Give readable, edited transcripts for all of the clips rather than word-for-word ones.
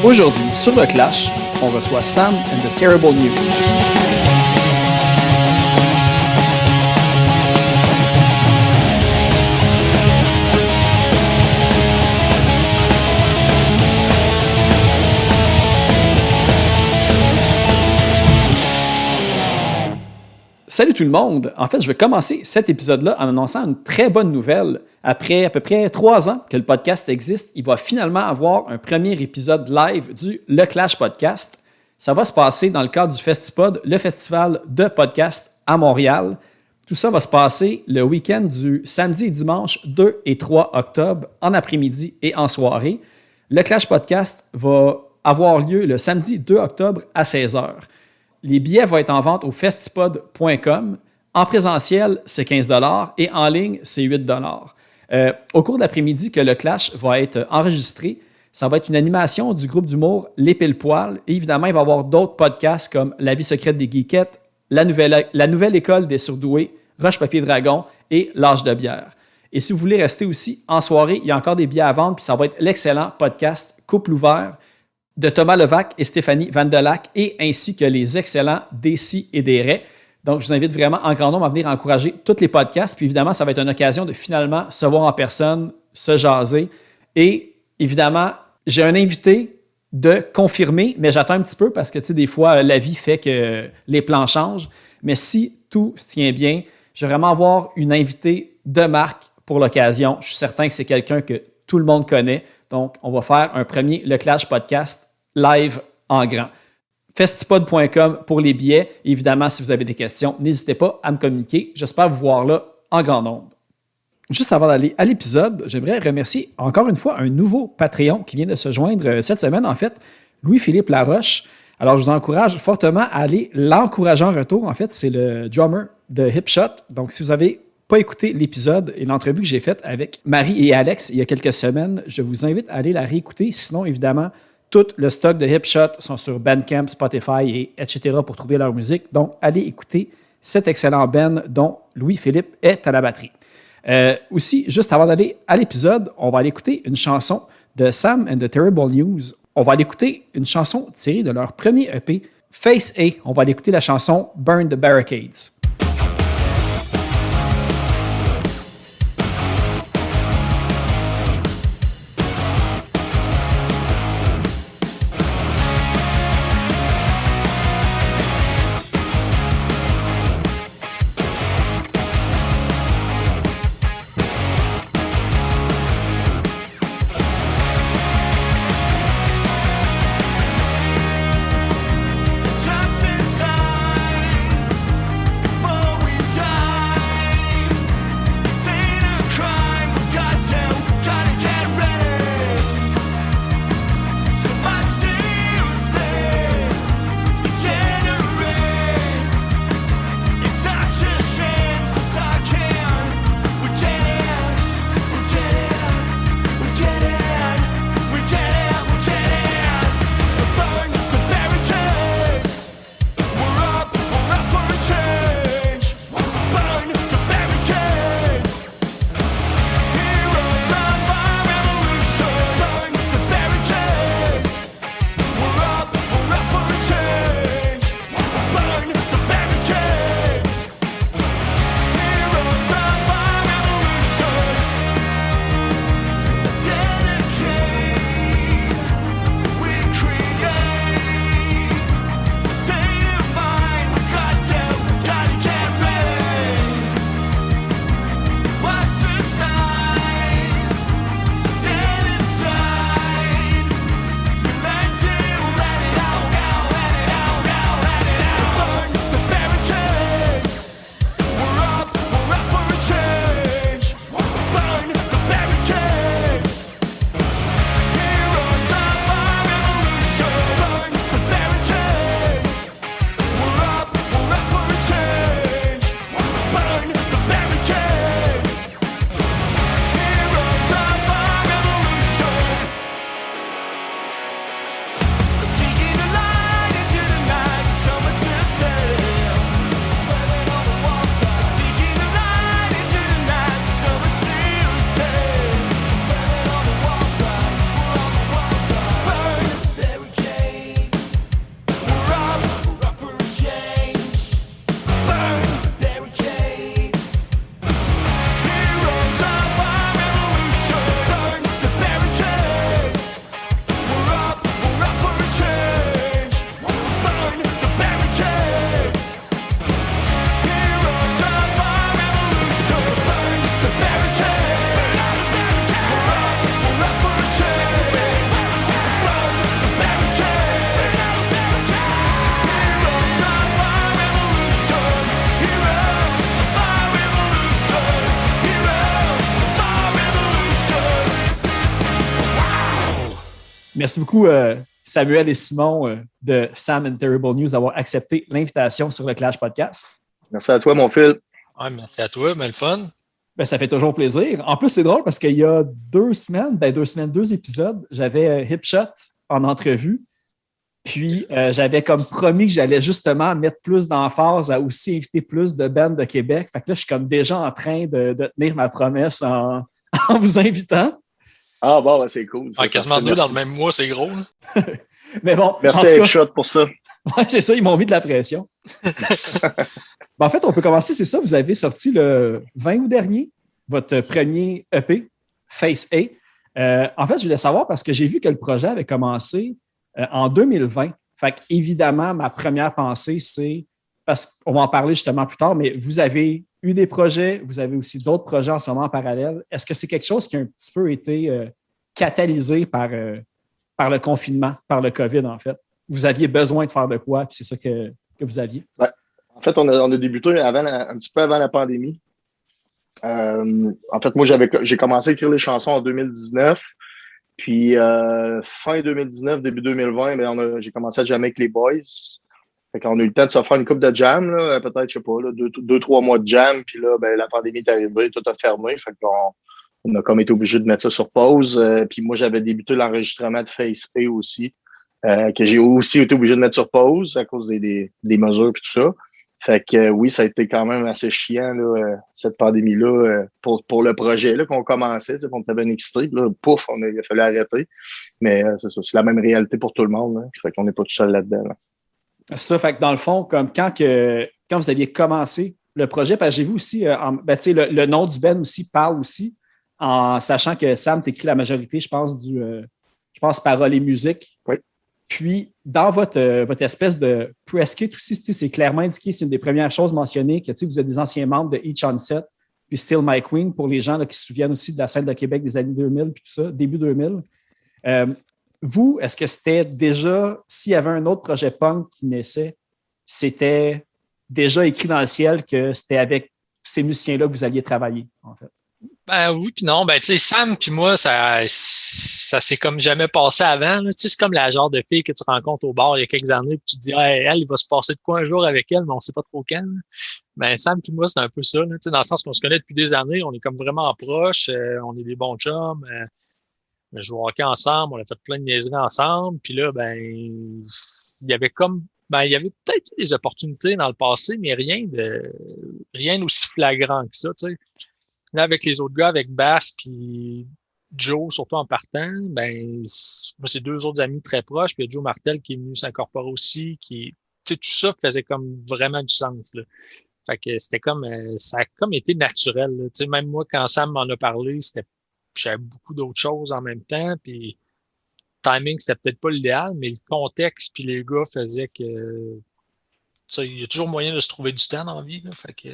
Aujourd'hui, sur le Clash, on reçoit Sam and the Terrible News. Salut tout le monde! En fait, je vais commencer cet épisode-là en annonçant une très bonne nouvelle. Après à peu près 3 ans que le podcast existe, il va finalement avoir un premier épisode live du Le Clash Podcast. Ça va se passer dans le cadre du Festipod, le festival de podcast à Montréal. Tout ça va se passer le week-end du samedi et dimanche 2 et 3 octobre, en après-midi et en soirée. Le Clash Podcast va avoir lieu le samedi 2 octobre à 16h. Les billets vont être en vente au festipod.com. En présentiel, c'est 15 $ et en ligne, c'est 8 $. Au cours de l'après-midi que le Clash va être enregistré, ça va être une animation du groupe d'humour Les Pile-Poil. Et évidemment, il va y avoir d'autres podcasts comme La vie secrète des geekettes, la nouvelle école des surdoués, Roche-Papier-Dragon et L'âge de bière. Et si vous voulez rester aussi en soirée, il y a encore des billets à vendre, puis ça va être l'excellent podcast Couple ouvert de Thomas Levac et Stéphanie Vandelac, et ainsi que les excellents Décis et Desraies. Donc, je vous invite vraiment en grand nombre à venir encourager tous les podcasts. Puis évidemment, ça va être une occasion de finalement se voir en personne, se jaser. Et évidemment, j'ai un invité de confirmer, mais j'attends un petit peu parce que, tu sais, des fois, la vie fait que les plans changent. Mais si tout se tient bien, je vais vraiment avoir une invitée de marque pour l'occasion. Je suis certain que c'est quelqu'un que tout le monde connaît. Donc, on va faire un premier Le Clash Podcast live en grand. Festipod.com pour les billets. Et évidemment, si vous avez des questions, n'hésitez pas à me communiquer. J'espère vous voir là en grand nombre. Juste avant d'aller à l'épisode, j'aimerais remercier encore une fois un nouveau Patreon qui vient de se joindre cette semaine, en fait, Louis-Philippe Laroche. Alors, je vous encourage fortement à aller l'encourager en retour. En fait, c'est le drummer de Hipshot. Donc, si vous avez pas écouté l'épisode et l'entrevue que j'ai faite avec Marie et Alex il y a quelques semaines, je vous invite à aller la réécouter. Sinon, évidemment, tout le stock de Hipshot sont sur Bandcamp, Spotify et etc. pour trouver leur musique. Donc, allez écouter cet excellent band dont Louis-Philippe est à la batterie. Aussi, juste avant d'aller à l'épisode, on va aller écouter une chanson de Sam and the Terrible News. On va aller écouter une chanson tirée de leur premier EP, Face A. On va aller écouter la chanson Burn the Barricades. Merci beaucoup, Samuel et Simon de Sam and Terrible News d'avoir accepté l'invitation sur le Clash Podcast. Merci à toi, mon Phil. Ouais, merci à toi, mais le fun. Ben, ça fait toujours plaisir. En plus, c'est drôle parce qu'il y a 2 semaines, deux épisodes, j'avais Hipshot en entrevue. Puis, j'avais comme promis que j'allais justement mettre plus d'emphase à aussi inviter plus de bands de Québec. Fait que là, je suis comme déjà en train de tenir ma promesse en vous invitant. Ah bon, ben, c'est cool. Ah, quasiment deux dans le même mois, c'est gros. Mais bon, merci à Hipshot pour ça. Ouais, c'est ça, ils m'ont mis de la pression. En fait, on peut commencer, c'est ça. Vous avez sorti le 20 août dernier votre premier EP, Face A. En fait, je voulais savoir parce que j'ai vu que le projet avait commencé en 2020. Fait qu'évidemment, ma première pensée, c'est, parce qu'on va en parler justement plus tard, mais vous avez eu des projets, vous avez aussi d'autres projets en ce moment en parallèle. Est-ce que c'est quelque chose qui a un petit peu été catalysé par le confinement, par le COVID, en fait? Vous aviez besoin de faire de quoi, puis c'est ça que vous aviez? Ouais. En fait, on a débuté un petit peu avant la pandémie. En fait, moi, j'ai commencé à écrire les chansons en 2019. Puis, fin 2019, début 2020, ben, j'ai commencé à jammer avec les boys. Fait qu'on a eu le temps de se faire une couple de jam, là, peut-être, je sais pas, là, 2-3 mois de jam. Puis là, ben, la pandémie est arrivée, tout a fermé. Fait qu'on a comme été obligé de mettre ça sur pause. Puis moi, j'avais débuté l'enregistrement de Face A aussi, que j'ai aussi été obligé de mettre sur pause à cause des mesures et tout ça. Fait que oui, ça a été quand même assez chiant, là, cette pandémie-là, pour le projet là, qu'on commençait, qu'on était bien excité. Là, pouf, il a fallu arrêter. Mais c'est ça, c'est la même réalité pour tout le monde. Hein. Fait qu'on n'est pas tout seul là-dedans. Là. C'est ça, fait que dans le fond, comme quand vous aviez commencé le projet, parce que j'ai vu aussi, le nom du band aussi parle aussi, en sachant que Sam t'écrit la majorité, je pense, paroles et musique. Oui. Puis, dans votre espèce de press kit aussi, c'est clairement indiqué, c'est une des premières choses mentionnées, que vous êtes des anciens membres de Each on Set, puis Still My Queen, pour les gens là, qui se souviennent aussi de la scène de Québec des années 2000, puis tout ça, début 2000. Vous, est-ce que c'était déjà, s'il y avait un autre projet punk qui naissait, c'était déjà écrit dans le ciel que c'était avec ces musiciens-là que vous alliez travailler, en fait? Ben oui puis non. Ben tu sais, Sam puis moi, ça s'est comme jamais passé avant. Tu sais, c'est comme la genre de fille que tu rencontres au bar il y a quelques années, puis tu te dis hey, elle, il va se passer de quoi un jour avec elle, mais on sait pas trop quand. Là. Ben Sam puis moi, c'est un peu ça. Là, tu sais, dans le sens qu'on se connaît depuis des années, on est comme vraiment proches, on est des bons chums. On a joué au hockey ensemble, on a fait plein de niaiseries ensemble. Puis là, ben, il y avait peut-être des opportunités dans le passé, mais rien d'aussi flagrant que ça, tu sais. Là, avec les autres gars, avec Bass puis Joe, surtout en partant, ben, moi, c'est 2 autres amis très proches. Puis il y a Joe Martel qui est venu s'incorporer aussi, tu sais, tout ça faisait comme vraiment du sens, là. Fait que c'était comme, ça a comme été naturel, là. Tu sais, même moi, quand Sam m'en a parlé, j'avais beaucoup d'autres choses en même temps, puis timing, c'était peut-être pas l'idéal, mais le contexte puis les gars faisaient que, tu sais, il y a toujours moyen de se trouver du temps dans la vie, là. Fait que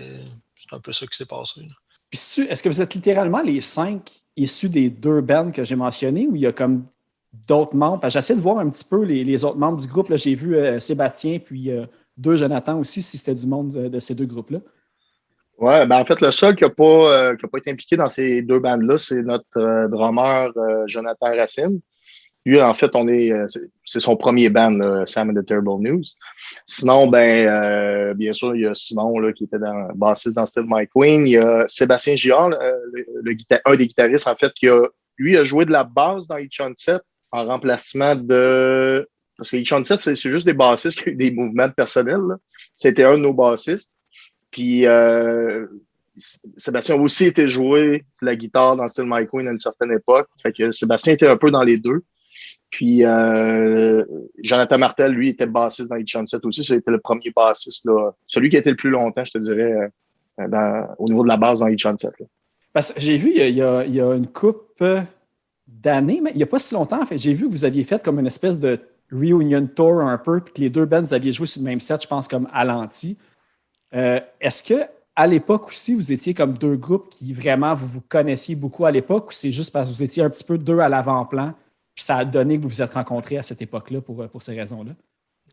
c'est un peu ça qui s'est passé, là. Puis est-ce que vous êtes littéralement les 5 issus des 2 bands que j'ai mentionnés ou il y a comme d'autres membres? J'essaie de voir un petit peu les autres membres du groupe. Là, j'ai vu Sébastien puis 2 Jonathan aussi, si c'était du monde de ces 2 groupes-là. Ouais, ben en fait, le seul qui n'a pas été impliqué dans ces 2 bandes-là, c'est notre drummer Jonathan Racine. Lui, en fait, c'est son premier band, Sam and the Terrible News. Sinon, bien sûr, il y a Simon là, qui était bassiste dans Still My Queen. Il y a Sébastien Girard, un des guitaristes, en fait, lui a joué de la basse dans Each on Set en remplacement de... Parce que Each on Set, c'est juste des bassistes qui ont eu des mouvements personnels. Là. C'était un de nos bassistes. Puis Sébastien a aussi été joué la guitare dans Still My Queen à une certaine époque. Fait que Sébastien était un peu dans les deux. Puis Jonathan Martel, lui, était bassiste dans Each on Set aussi. C'était le premier bassiste, là, celui qui a été le plus longtemps, je te dirais, au niveau de la basse dans Each on Set. Là. Parce que j'ai vu, il y a une couple d'années, mais il n'y a pas si longtemps, en fait, j'ai vu que vous aviez fait comme une espèce de reunion tour un peu, puis que les 2 bands, vous aviez joué sur le même set, je pense, comme Alanti. Est-ce qu'à l'époque aussi, vous étiez comme 2 groupes qui vraiment vous connaissiez beaucoup à l'époque ou c'est juste parce que vous étiez un petit peu 2 à l'avant-plan puis ça a donné que vous vous êtes rencontrés à cette époque-là pour ces raisons-là?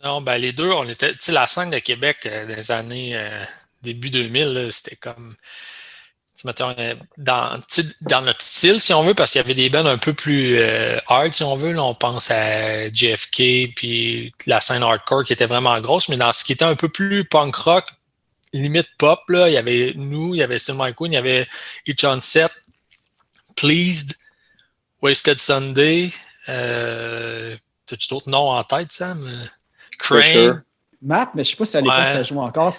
Non, ben les deux, on était, tu sais, la scène de Québec des années début 2000, là, c'était comme, tu mettons, dans notre style, si on veut, parce qu'il y avait des bands un peu plus hard, si on veut. Là, on pense à JFK, puis la scène hardcore qui était vraiment grosse, mais dans ce qui était un peu plus punk rock, limite pop, là, il y avait nous, il y avait Still My Queen, il y avait Each on Set, Pleased, Wasted Sunday. T'as-tu d'autres noms en tête, Sam? Crane. Sure. Map, mais je ne sais pas si à l'époque ça jouait encore.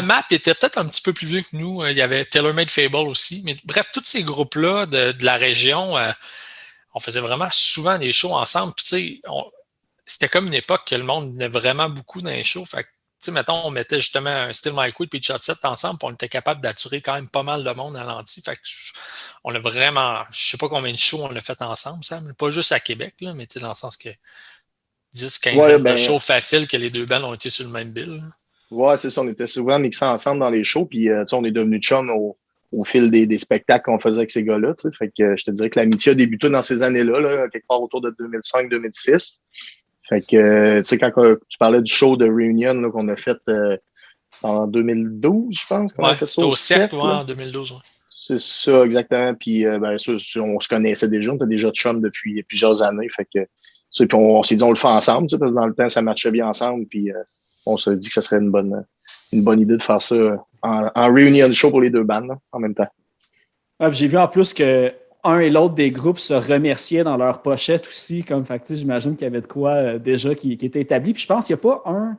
Map était peut-être un petit peu plus vieux que nous. Il y avait Taylor Made Fable aussi. Mais bref, tous ces groupes-là de la région, on faisait vraiment souvent des shows ensemble. Puis, tu sais, c'était comme une époque que le monde venait vraiment beaucoup dans les shows. Fait que, tu sais, mettons, on mettait justement un Still My Queen et Shot Set ensemble, puis on était capable d'attirer quand même pas mal de monde à l'anti. Fait que on a vraiment, je sais pas combien de shows on a fait ensemble, Sam. Pas juste à Québec, là, mais tu sais, dans le sens que 10-15 de shows faciles que les deux bands ont été sur le même bill. Ouais, c'est ça. On était souvent mixés ensemble dans les shows, puis on est devenus chums au fil des spectacles qu'on faisait avec ces gars-là. Fait que je te dirais que l'amitié a débuté dans ces années-là, là, quelque part autour de 2005-2006. Fait que, tu sais, quand tu parlais du show de Reunion là, qu'on a fait en 2012, je pense. Ouais, c'était au cercle en 2012. Ouais. C'est ça, exactement. Puis, on se connaissait déjà. On était déjà chums depuis plusieurs années. Fait que, puis on s'est dit, on le fait ensemble, parce que dans le temps, ça matchait bien ensemble. Puis, on s'est dit que ça serait une bonne idée de faire ça en reunion show pour les deux bandes là, en même temps. Ah, j'ai vu en plus que un et l'autre des groupes se remerciaient dans leur pochette aussi. Comme fait, j'imagine qu'il y avait de quoi déjà qui était établi. Puis je pense qu'il n'y a pas un.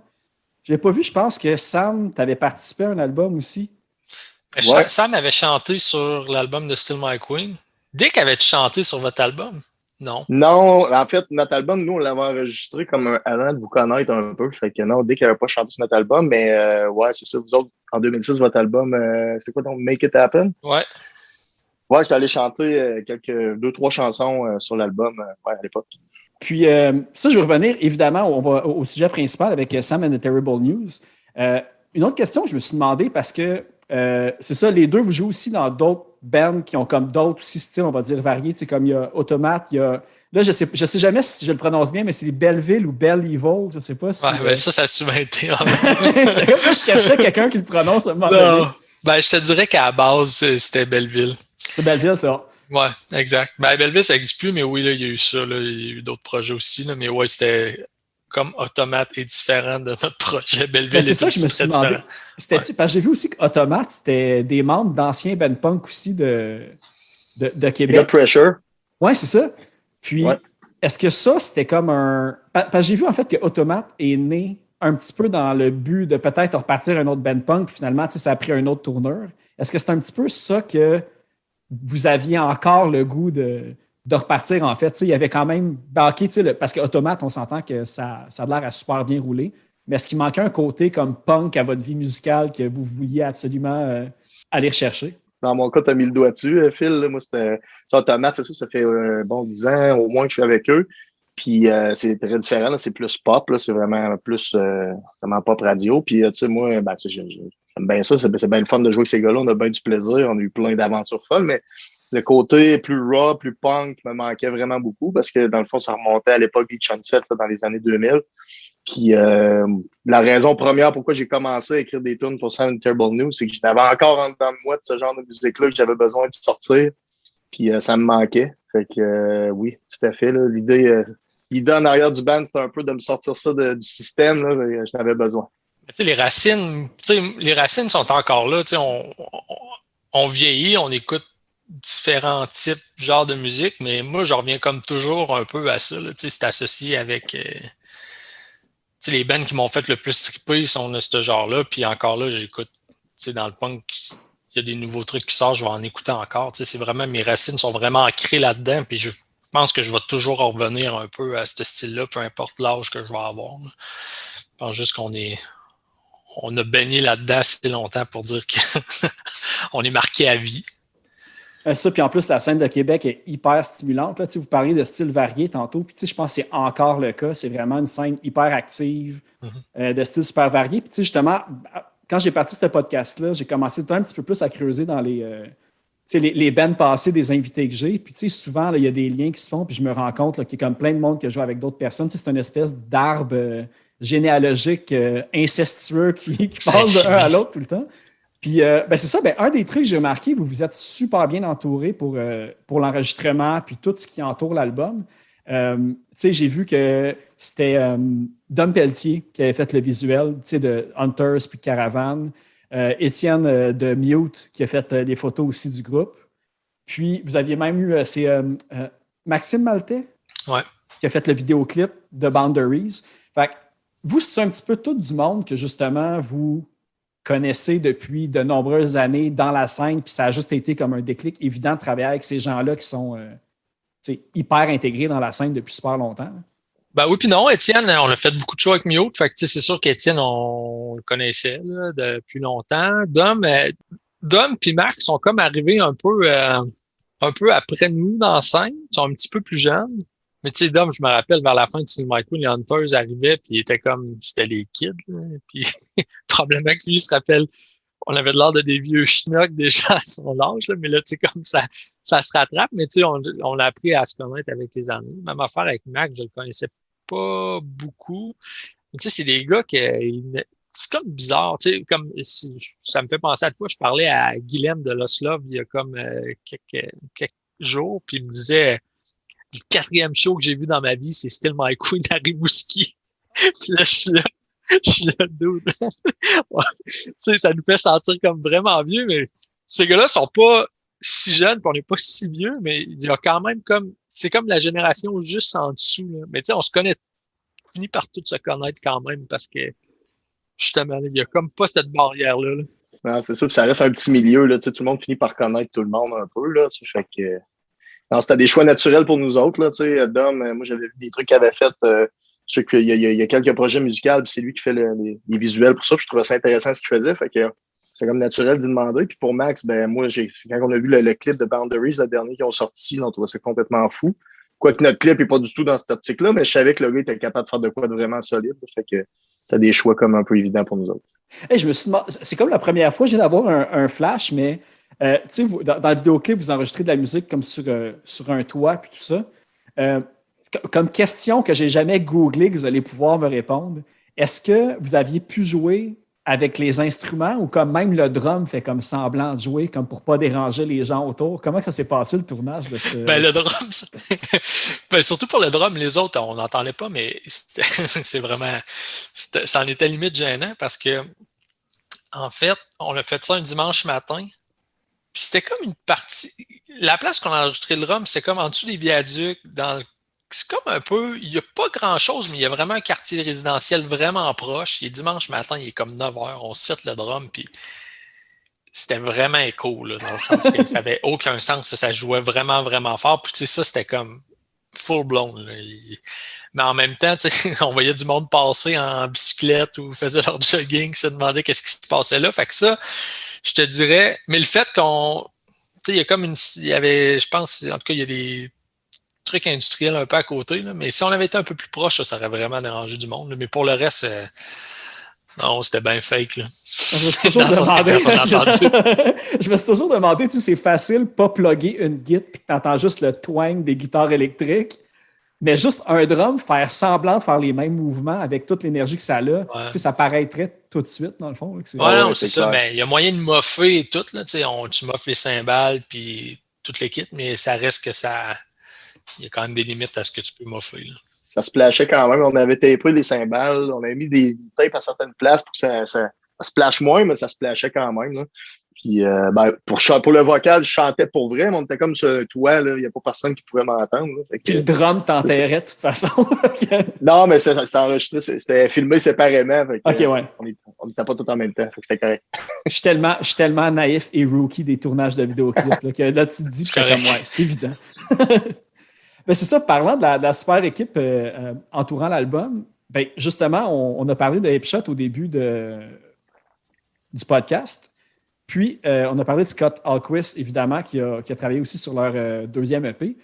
Je l'ai pas vu, je pense que Sam, tu avais participé à un album aussi. Ouais. Sam avait chanté sur l'album de Still My Queen. Dick avait chanté sur votre album? Non. Non, en fait, notre album, nous, on l'avait enregistré comme avant de vous connaître un peu. Fait que non, Dick n'avait pas chanté sur notre album, mais ouais, c'est ça. Vous autres, en 2006, votre album, c'est quoi donc Make It Happen? Ouais. Ouais, j'étais allé chanter 2-3 chansons sur l'album à l'époque. Puis, ça, je vais revenir, évidemment, on va au sujet principal avec Sam and the Terrible News. Une autre question que je me suis demandé, parce que c'est ça, les deux, vous jouez aussi dans d'autres bands qui ont comme d'autres aussi styles, on va dire, variés. Comme il y a Automate, il y a... Là, je sais jamais si je le prononce bien, mais c'est Belleville ou Bell Evil, je sais pas si... Ouais, ça a souvent été... Je cherchais quelqu'un qui le prononce à un moment donné. Ben, je te dirais qu'à la base, c'était Belleville. C'est Belleville, ça. Ouais, exact. Ben, Belleville, ça n'existe plus, mais oui, là, il y a eu ça. Là, il y a eu d'autres projets aussi. Là, mais ouais, c'était comme Automate est différent de notre projet. Belleville c'est ça que je me suis demandé. Parce que j'ai vu aussi qu'Automate, c'était des membres d'anciens band punk aussi de Québec. The Pressure. Ouais, c'est ça. Puis, est-ce que ça, c'était comme un... Parce que j'ai vu en fait que Automate est né un petit peu dans le but de peut-être repartir un autre band punk, puis finalement, ça a pris un autre tourneur. Est-ce que c'est un petit peu ça que vous aviez encore le goût de repartir, en fait? Il y avait quand même... parce qu'Automate, on s'entend que ça a l'air à super bien rouler, mais est-ce qu'il manquait un côté comme punk à votre vie musicale que vous vouliez absolument aller rechercher? Dans mon cas, tu as mis le doigt dessus, Phil. Là. Moi, c'était Automate, c'est ça fait 10 ans au moins que je suis avec eux. Puis c'est très différent, là. C'est plus pop, là. C'est vraiment plus vraiment pop radio. Puis tu sais, moi, j'aime bien ça. C'est bien le fun de jouer avec ces gars-là. On a bien du plaisir. On a eu plein d'aventures folles, mais le côté plus raw, plus punk me manquait vraiment beaucoup parce que dans le fond, ça remontait à l'époque Beach Sunset dans les années 2000. Puis la raison première pourquoi j'ai commencé à écrire des tunes pour Sam and Terrible News, c'est que j'avais encore en dedans de moi de ce genre de musique-là que j'avais besoin de sortir. Puis ça me manquait. Fait que oui, tout à fait. Là, l'idée en arrière du band, c'était un peu de me sortir ça du système. Là, j'en avais besoin. Les racines sont encore là. On vieillit, on écoute différents types genres de musique, mais moi, je reviens comme toujours un peu à ça. Là, c'est associé avec les bands qui m'ont fait le plus triper sont de ce genre-là. Puis encore là, j'écoute dans le punk, il y a des nouveaux trucs qui sortent, je vais en écouter encore. C'est vraiment, mes racines sont vraiment ancrées là-dedans. Puis je pense que je vais toujours revenir un peu à ce style-là, peu importe l'âge que je vais avoir. Là. Je pense juste qu'on a baigné là-dedans assez longtemps pour dire qu'on est marqué à vie. Ça, puis en plus, la scène de Québec est hyper stimulante. Là, vous parliez de styles variés tantôt, puis je pense que c'est encore le cas. C'est vraiment une scène hyper active, de styles super variés. Puis justement, quand j'ai parti ce podcast-là, j'ai commencé un petit peu plus à creuser dans les bands passées des invités que j'ai. Puis souvent, il y a des liens qui se font, puis je me rends compte qu'il y a comme plein de monde qui joue avec d'autres personnes. C'est une espèce d'arbre généalogique incestueux qui passe d'un à l'autre tout le temps. Puis, c'est ça, un des trucs que j'ai remarqué, vous êtes super bien entouré pour l'enregistrement puis tout ce qui entoure l'album. J'ai vu que c'était Dom Pelletier qui avait fait le visuel de Hunters puis Caravan. Étienne de Mute qui a fait les photos aussi du groupe. Puis, vous aviez même eu, Maxime Maltais qui a fait le vidéoclip de Boundaries. Fait que vous, c'est un petit peu tout du monde que justement, vous connaissez depuis de nombreuses années dans la scène, puis ça a juste été comme un déclic évident de travailler avec ces gens-là qui sont hyper intégrés dans la scène depuis super longtemps. Ben oui, puis non, Étienne, on a fait beaucoup de choses avec Mute. Fait que c'est sûr qu'Étienne, on le connaissait là, depuis longtemps. Dom puis Max sont comme arrivés un peu après nous dans la scène. Ils sont un petit peu plus jeunes. Mais tu sais, Dom, je me rappelle, vers la fin de Cinema Queen, les Hunters arrivaient, puis c'était les kids. Là. Puis probablement que lui se rappelle, on avait l'air de des vieux schnocks déjà à son âge, là, mais là, tu sais, comme ça se rattrape. Mais tu sais, on a appris à se connaître avec les années. Même affaire avec Max, je le connaissais pas beaucoup. Mais tu sais, c'est des gars c'est comme bizarre, tu sais, comme ça me fait penser à quoi. Je parlais à Guilhem de Loslov il y a comme quelques jours, puis il me disait le 4e show que j'ai vu dans ma vie, c'est Still My Queen à Rimouski. Puis là, je suis là, dude. Ouais. Tu sais, ça nous fait sentir comme vraiment vieux, mais ces gars-là sont pas si jeunes, puis on n'est pas si vieux, mais il y a quand même c'est comme la génération juste en dessous, là. Mais tu sais, on finit par tous se connaître quand même, parce que justement, il y a comme pas cette barrière-là. Là. Non, c'est ça, puis ça reste un petit milieu, là, tu sais, tout le monde finit par connaître tout le monde un peu, là, ça fait que... Non, c'était des choix naturels pour nous autres, là, tu sais, Dom, moi, j'avais vu des trucs qu'il avait fait, je sais qu'il y a quelques projets musicaux, puis c'est lui qui fait les visuels pour ça, puis je trouvais ça intéressant ce qu'il faisait, fait que c'est comme naturel d'y demander, puis pour Max, moi, quand on a vu le clip de Boundaries, le dernier qu'ils ont sorti, on trouvait ça complètement fou, quoique notre clip n'est pas du tout dans cette optique-là, mais je savais que le gars était capable de faire de quoi de vraiment solide, fait que c'est des choix comme un peu évidents pour nous autres. Hey, je me suis demandé, c'est comme la première fois que j'ai d'avoir un flash, mais tu sais, dans le vidéoclip, vous enregistrez de la musique comme sur un toit puis tout ça. Comme question que j'ai jamais googlé, que vous allez pouvoir me répondre, est-ce que vous aviez pu jouer avec les instruments ou comme même le drum fait comme semblant de jouer, comme pour pas déranger les gens autour? Comment que ça s'est passé le tournage de ce... Le drum, surtout pour le drum, les autres, on n'entendait pas, mais c'est vraiment... ça en était limite gênant parce que en fait, on a fait ça un dimanche matin. Puis c'était comme une partie. La place qu'on a enregistré le drum, c'est comme en dessous des viaducs. C'est comme un peu. Il n'y a pas grand-chose, mais il y a vraiment un quartier résidentiel vraiment proche. Il est dimanche matin, il est comme 9h. On cite le drum, puis c'était vraiment écho, là, dans le sens que ça n'avait aucun sens. Ça jouait vraiment, vraiment fort. Puis tu sais, ça, c'était comme full blown. Là. Mais en même temps, on voyait du monde passer en bicyclette ou faisait leur jogging, se demandait qu'est-ce qui se passait là. Fait que ça, je te dirais, mais le fait qu'on, il y a comme il y avait, je pense, en tout cas, il y a des trucs industriels un peu à côté, là, mais si on avait été un peu plus proche, ça aurait vraiment dérangé du monde. Là, mais pour le reste, non, c'était bien fake. Là. Je me suis toujours demandé, tu sais, c'est facile pas plugger une guitare et que tu entends juste le twang des guitares électriques. Mais juste un drum, faire semblant de faire les mêmes mouvements avec toute l'énergie que ça a, tu sais, ça paraîtrait tout de suite, dans le fond. Non, c'est ça. Mais il y a moyen de moffer et tout. Là, tu moffes les cymbales puis tout le kit, mais ça reste que ça. Il y a quand même des limites à ce que tu peux moffer. Là. Ça se plashait quand même. On avait tapé les cymbales, on avait mis des tapes à certaines places pour que ça se plash moins, mais ça se plashait quand même. Là. Puis pour le vocal, je chantais pour vrai, mais on était comme sur un toit, il n'y a pas personne qui pouvait m'entendre. Puis le drum t'enterrait de toute façon. Non, mais c'était enregistré, c'était filmé séparément. Fait que, ouais. On n'était pas tout en même temps, fait que c'était correct. Je suis tellement naïf et rookie des tournages de vidéoclips que là, tu te dis que comme ouais, c'est évident. Ben, c'est ça, parlant de la super équipe entourant l'album, ben, justement, on a parlé de Hipshot au début du podcast. Puis, on a parlé de Scott Ahlquist, évidemment, qui a travaillé aussi sur leur deuxième EP.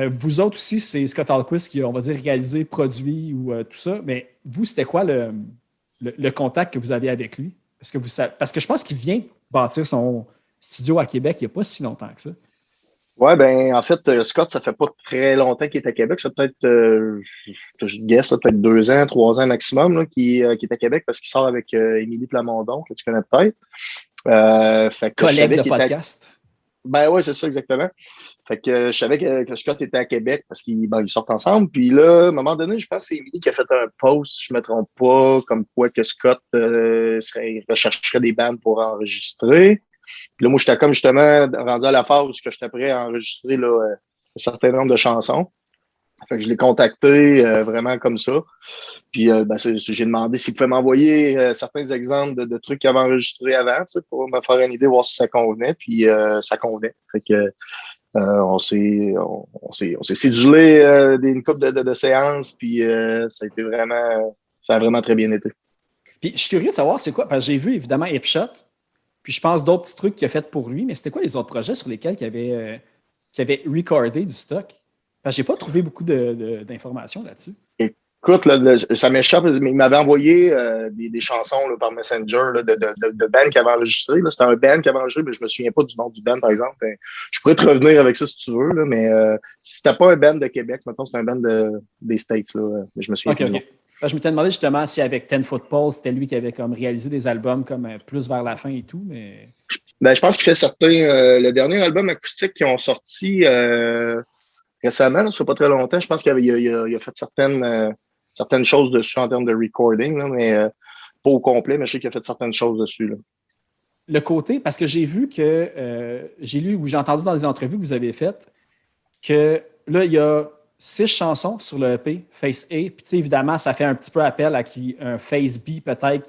Vous autres aussi, c'est Scott Ahlquist qui a, on va dire, réalisé, produit ou tout ça. Mais vous, c'était quoi le contact que vous aviez avec lui? Parce que je pense qu'il vient bâtir son studio à Québec il n'y a pas si longtemps que ça. Oui, en fait, Scott, ça fait pas très longtemps qu'il est à Québec. Ça peut-être, je guesse, ça peut-être 2 ans, 3 ans maximum qu'il est à Québec parce qu'il sort avec Émilie Plamondon, que tu connais peut-être. Fait que je Collègue savais de qu'il était podcast. Ben oui, c'est ça, exactement. Fait que je savais que Scott était à Québec parce qu'ils sortent ensemble. Puis là, à un moment donné, je pense que c'est Émilie qui a fait un post, si je ne me trompe pas, comme quoi que Scott rechercherait des bandes pour enregistrer. Puis là, moi, j'étais comme justement rendu à la phase où j'étais prêt à enregistrer là, un certain nombre de chansons. Fait que je l'ai contacté vraiment comme ça. Puis j'ai demandé s'il pouvait m'envoyer certains exemples de trucs qu'il avait enregistrés avant, pour me faire une idée, voir si ça convenait. Puis ça convenait. Fait que on s'est cédulé une couple de séances, puis ça a vraiment très bien été. Puis je suis curieux de savoir c'est quoi, parce que j'ai vu évidemment Hipshot, puis je pense d'autres petits trucs qu'il a fait pour lui, mais c'était quoi les autres projets sur lesquels il avait recordé du stock? Parce que j'ai pas trouvé beaucoup d'informations là-dessus. Écoute, là, ça m'échappe, mais il m'avait envoyé des chansons là, par Messenger là, de bands qu'il avait enregistré. C'était un band qu'il avait enregistré, mais je me souviens pas du nom du band, par exemple. Je pourrais te revenir avec ça si tu veux, là, mais si c'était pas un band de Québec, maintenant c'est un band des States, là, mais je me souviens plus. OK. Je m'étais demandé justement si avec Ten Foot Pole, c'était lui qui avait comme réalisé des albums comme plus vers la fin et tout, mais. Je pense qu'il fait certains. Le dernier album acoustique qu'ils ont sorti récemment, là, ça fait pas très longtemps, je pense qu'il a fait certaines choses dessus en termes de recording, là, mais pas au complet, mais je sais qu'il a fait certaines choses dessus. Là. Le côté, parce que j'ai vu que j'ai lu ou j'ai entendu dans des entrevues que vous avez faites que là, il y a 6 chansons sur le EP, Face A. Puis évidemment, ça fait un petit peu appel à un Face B peut-être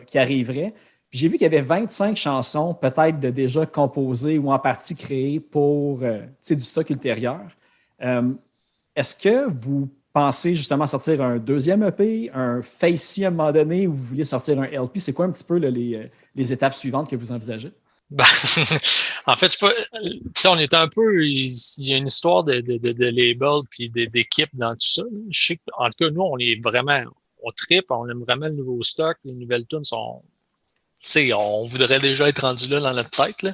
qui arriverait. Puis j'ai vu qu'il y avait 25 chansons peut-être de déjà composées ou en partie créées pour du stock ultérieur. Est-ce que vous pensez justement sortir un deuxième EP, un Face C à un moment donné, ou vous voulez sortir un LP? C'est quoi un petit peu là, les étapes suivantes que vous envisagez? Ben, en fait, on est un peu. Il y a une histoire de label puis d'équipe dans tout ça. Je sais qu'en tout cas, nous, on est vraiment. On tripe, on aime vraiment le nouveau stock. Les nouvelles tunes sont. Tu sais, on voudrait déjà être rendu là dans notre tête, là.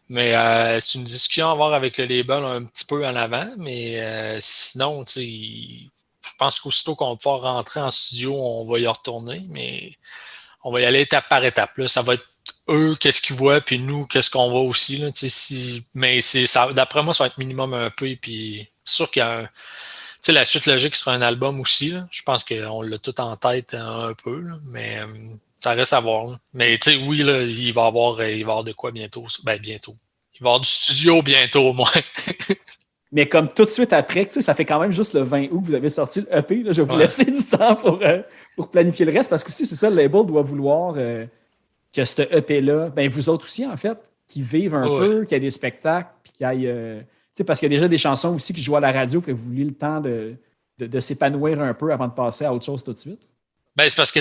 Mais c'est une discussion à avoir avec le label un petit peu en avant. Mais sinon, tu sais, je pense qu'aussitôt qu'on va pouvoir rentrer en studio, on va y retourner. Mais on va y aller étape par étape. Là. Ça va être eux, qu'est-ce qu'ils voient, puis nous, qu'est-ce qu'on voit aussi. Là, mais d'après moi, ça va être minimum un peu. Puis c'est sûr qu'il y a la suite logique sera un album aussi. Là. Je pense qu'on l'a tout en tête un peu. Là, mais ça reste à voir. Là. Mais oui, là, il va y avoir de quoi bientôt. Ben, bientôt. Il va y avoir du studio bientôt, au moins. Mais comme tout de suite après, ça fait quand même juste le 20 août que vous avez sorti le EP. Là, je vais vous laisser du temps pour planifier le reste parce que si c'est ça, le label doit vouloir que ce EP-là, ben vous autres aussi, en fait, qui vivent un peu, qu'il y ait des spectacles, puis qu'il y ait. Parce qu'il y a déjà des chansons aussi qui jouent à la radio, fait que vous voulez le temps de s'épanouir un peu avant de passer à autre chose tout de suite. Ben, c'est parce que,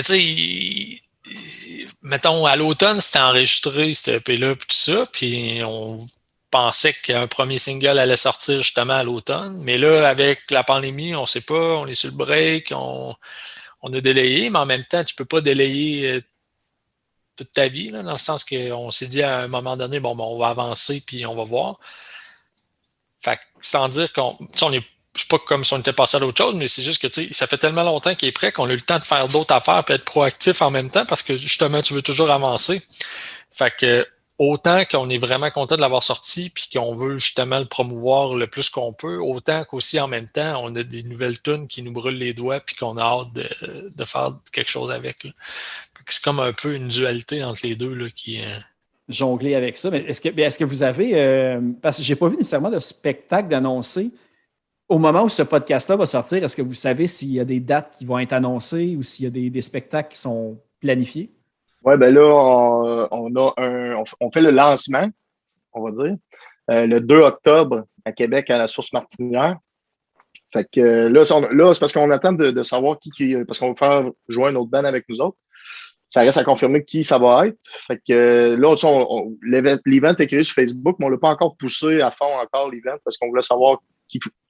mettons, à l'automne, c'était enregistré, cet EP-là, puis tout ça, puis on pensait qu'un premier single allait sortir justement à l'automne. Mais là, avec la pandémie, on ne sait pas, on est sur le break, on a délayé, mais en même temps, tu ne peux pas délayer toute ta vie, là, dans le sens qu'on s'est dit à un moment donné, bon, on va avancer puis on va voir. Fait que, sans dire c'est pas comme si on était passé à d'autres choses, mais c'est juste que ça fait tellement longtemps qu'il est prêt qu'on a eu le temps de faire d'autres affaires et être proactif en même temps parce que justement, tu veux toujours avancer. Fait que autant qu'on est vraiment content de l'avoir sorti puis qu'on veut justement le promouvoir le plus qu'on peut, autant qu'aussi en même temps, on a des nouvelles tunes qui nous brûlent les doigts puis qu'on a hâte de faire quelque chose avec. Là. C'est comme un peu une dualité entre les deux là, qui jongler avec ça. Mais est-ce que vous avez... parce que je n'ai pas vu nécessairement de spectacle d'annoncer. Au moment où ce podcast-là va sortir, est-ce que vous savez s'il y a des dates qui vont être annoncées ou s'il y a des spectacles qui sont planifiés? Oui, ben là, on fait le lancement, on va dire, le 2 octobre à Québec à la Source Martinière. Fait que là, c'est parce qu'on attend de savoir parce qu'on va faire jouer un autre band avec nous autres. Ça reste à confirmer qui ça va être. Fait que là, l'event est créé sur Facebook, mais on ne l'a pas encore poussé à fond encore, l'event, parce qu'on voulait savoir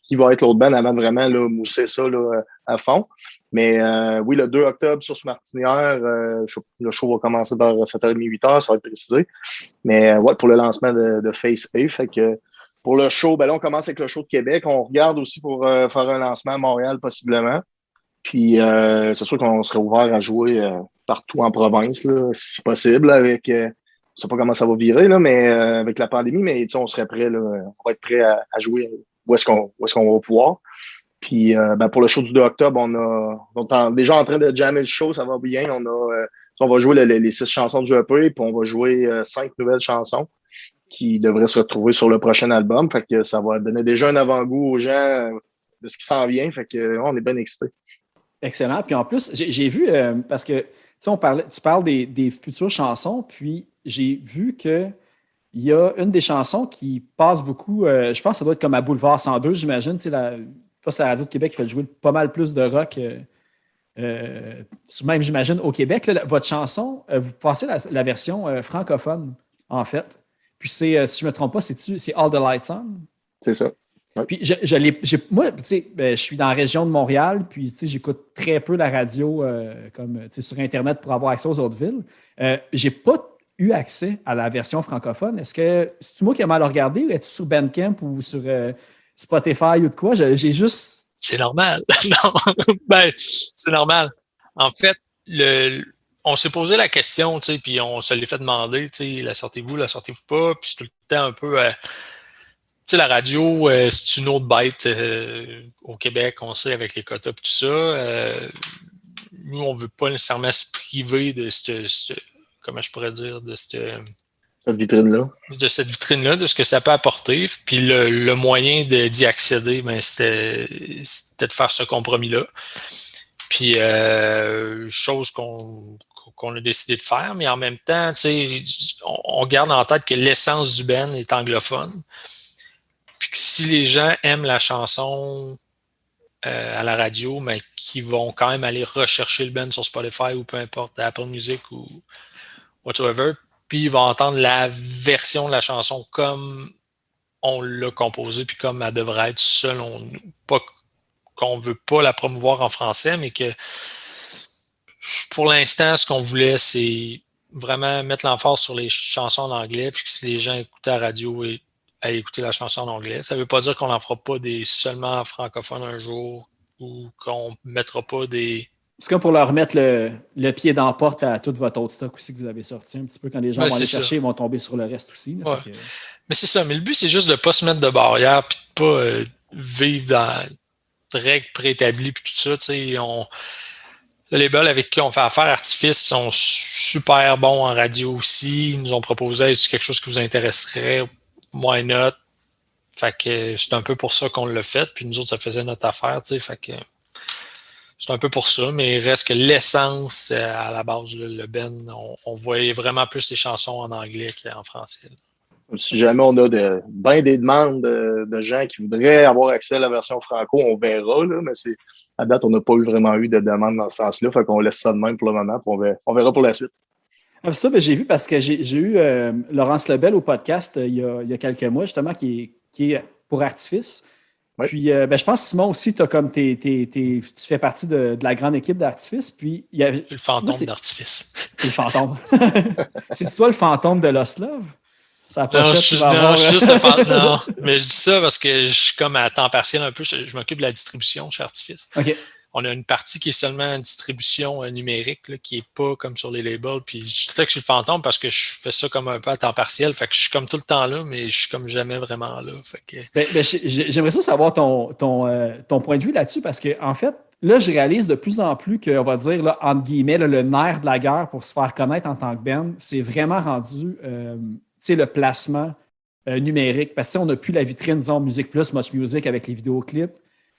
qui va être l'autre band avant de vraiment là, mousser ça là, à fond. Mais oui, le 2 octobre sur Martinière, le show va commencer vers 7h30, 8h, ça va être précisé. Mais ouais, pour le lancement de Face A. Fait que pour le show, ben là, on commence avec le show de Québec. On regarde aussi pour faire un lancement à Montréal, possiblement. Puis c'est sûr qu'on serait ouvert à jouer partout en province, là, si possible, avec sais pas comment ça va virer, là, mais avec la pandémie, mais on serait prêt, là, on va être prêt à jouer où est-ce qu'on va pouvoir. Puis pour le show du 2 octobre, on est déjà en train de jammer le show, ça va bien. On va jouer les 6 chansons du EP, puis on va jouer 5 nouvelles chansons qui devraient se retrouver sur le prochain album. Fait que ça va donner déjà un avant-goût aux gens de ce qui s'en vient. Fait que on est bien excités. Excellent. Puis en plus, j'ai vu, parce que tu parles des futures chansons, puis j'ai vu que il y a une des chansons qui passe beaucoup, je pense que ça doit être comme à Boulevard 102, j'imagine. C'est la Radio de Québec qui fait jouer pas mal plus de rock, même j'imagine au Québec. Là, votre chanson, vous passez la version francophone, en fait. Puis c'est, si je ne me trompe pas, c'est All the Lights On? C'est ça. Ouais. Puis moi, je suis dans la région de Montréal, puis j'écoute très peu la radio sur Internet pour avoir accès aux autres villes. J'ai pas eu accès à la version francophone. Est-ce que c'est moi qui ai mal regardé ou es-tu sur Bandcamp ou sur Spotify ou de quoi? J'ai juste. C'est normal. Non, c'est normal. En fait, on s'est posé la question, puis on se l'est fait demander, la sortez-vous pas? Puis c'est tout le temps un peu. La radio, c'est une autre bête au Québec, on sait, avec les quotas et tout ça. Nous, on ne veut pas nécessairement se priver de comment je pourrais dire, de cette vitrine-là. De cette vitrine-là, de ce que ça peut apporter. Puis le moyen d'y accéder, c'était de faire ce compromis-là. Puis, chose qu'on a décidé de faire, mais en même temps, on garde en tête que l'essence du band est anglophone. Puis que si les gens aiment la chanson à la radio, mais qu'ils vont quand même aller rechercher le band sur Spotify ou peu importe, Apple Music ou whatever, puis ils vont entendre la version de la chanson comme on l'a composée, puis comme elle devrait être selon nous. Pas qu'on ne veut pas la promouvoir en français, mais que pour l'instant, ce qu'on voulait, c'est vraiment mettre l'emphase sur les chansons en anglais, puis que si les gens écoutent la radio et à écouter la chanson en anglais. Ça ne veut pas dire qu'on n'en fera pas des seulement francophones un jour ou qu'on ne mettra pas des... C'est comme pour leur remettre le pied dans la porte à tout votre autre stock aussi que vous avez sorti un petit peu. Quand les gens vont aller chercher, ils vont tomber sur le reste aussi. Là, ouais. Mais c'est ça. Mais le but, c'est juste de ne pas se mettre de barrière et de ne pas vivre dans des règles préétablies et tout ça. Le label avec qui on fait affaire, Artifice, sont super bons en radio aussi. Ils nous ont proposé est-ce quelque chose qui vous intéresserait? Why not? Fait que c'est un peu pour ça qu'on l'a fait. Puis nous autres, ça faisait notre affaire. Fait que c'est un peu pour ça. Mais il reste que l'essence, à la base, le Ben, on voyait vraiment plus les chansons en anglais qu'en français. Si jamais on a des demandes de gens qui voudraient avoir accès à la version franco, on verra. Là, mais à date, on n'a pas vraiment eu de demande dans ce sens-là. Fait qu'on laisse ça de même pour le moment. Puis on verra pour la suite. Ça, j'ai vu parce que j'ai eu Laurence Lebel au podcast il y a quelques mois, justement, qui est pour Artifice. Oui. Puis, je pense, Simon, aussi, tu fais partie de la grande équipe d'Artifice. Puis, il y a le fantôme d'Artifice. C'est le fantôme. C'est toi le fantôme de Lost Love? Non, mais je dis ça parce que je suis comme à temps partiel un peu. Je m'occupe de la distribution chez Artifice. OK. On a une partie qui est seulement une distribution numérique, là, qui n'est pas comme sur les labels. Puis je dirais que je suis le fantôme parce que je fais ça comme un peu à temps partiel. Fait que je suis comme tout le temps là, mais je suis comme jamais vraiment là. Fait que... j'aimerais ça savoir ton point de vue là-dessus parce que en fait, là, je réalise de plus en plus qu'on va dire, là, entre guillemets, là, le nerf de la guerre pour se faire connaître en tant que band, c'est vraiment rendu le placement numérique. Parce qu'on n'a plus la vitrine, disons, Musique Plus, Much Music avec les vidéoclips.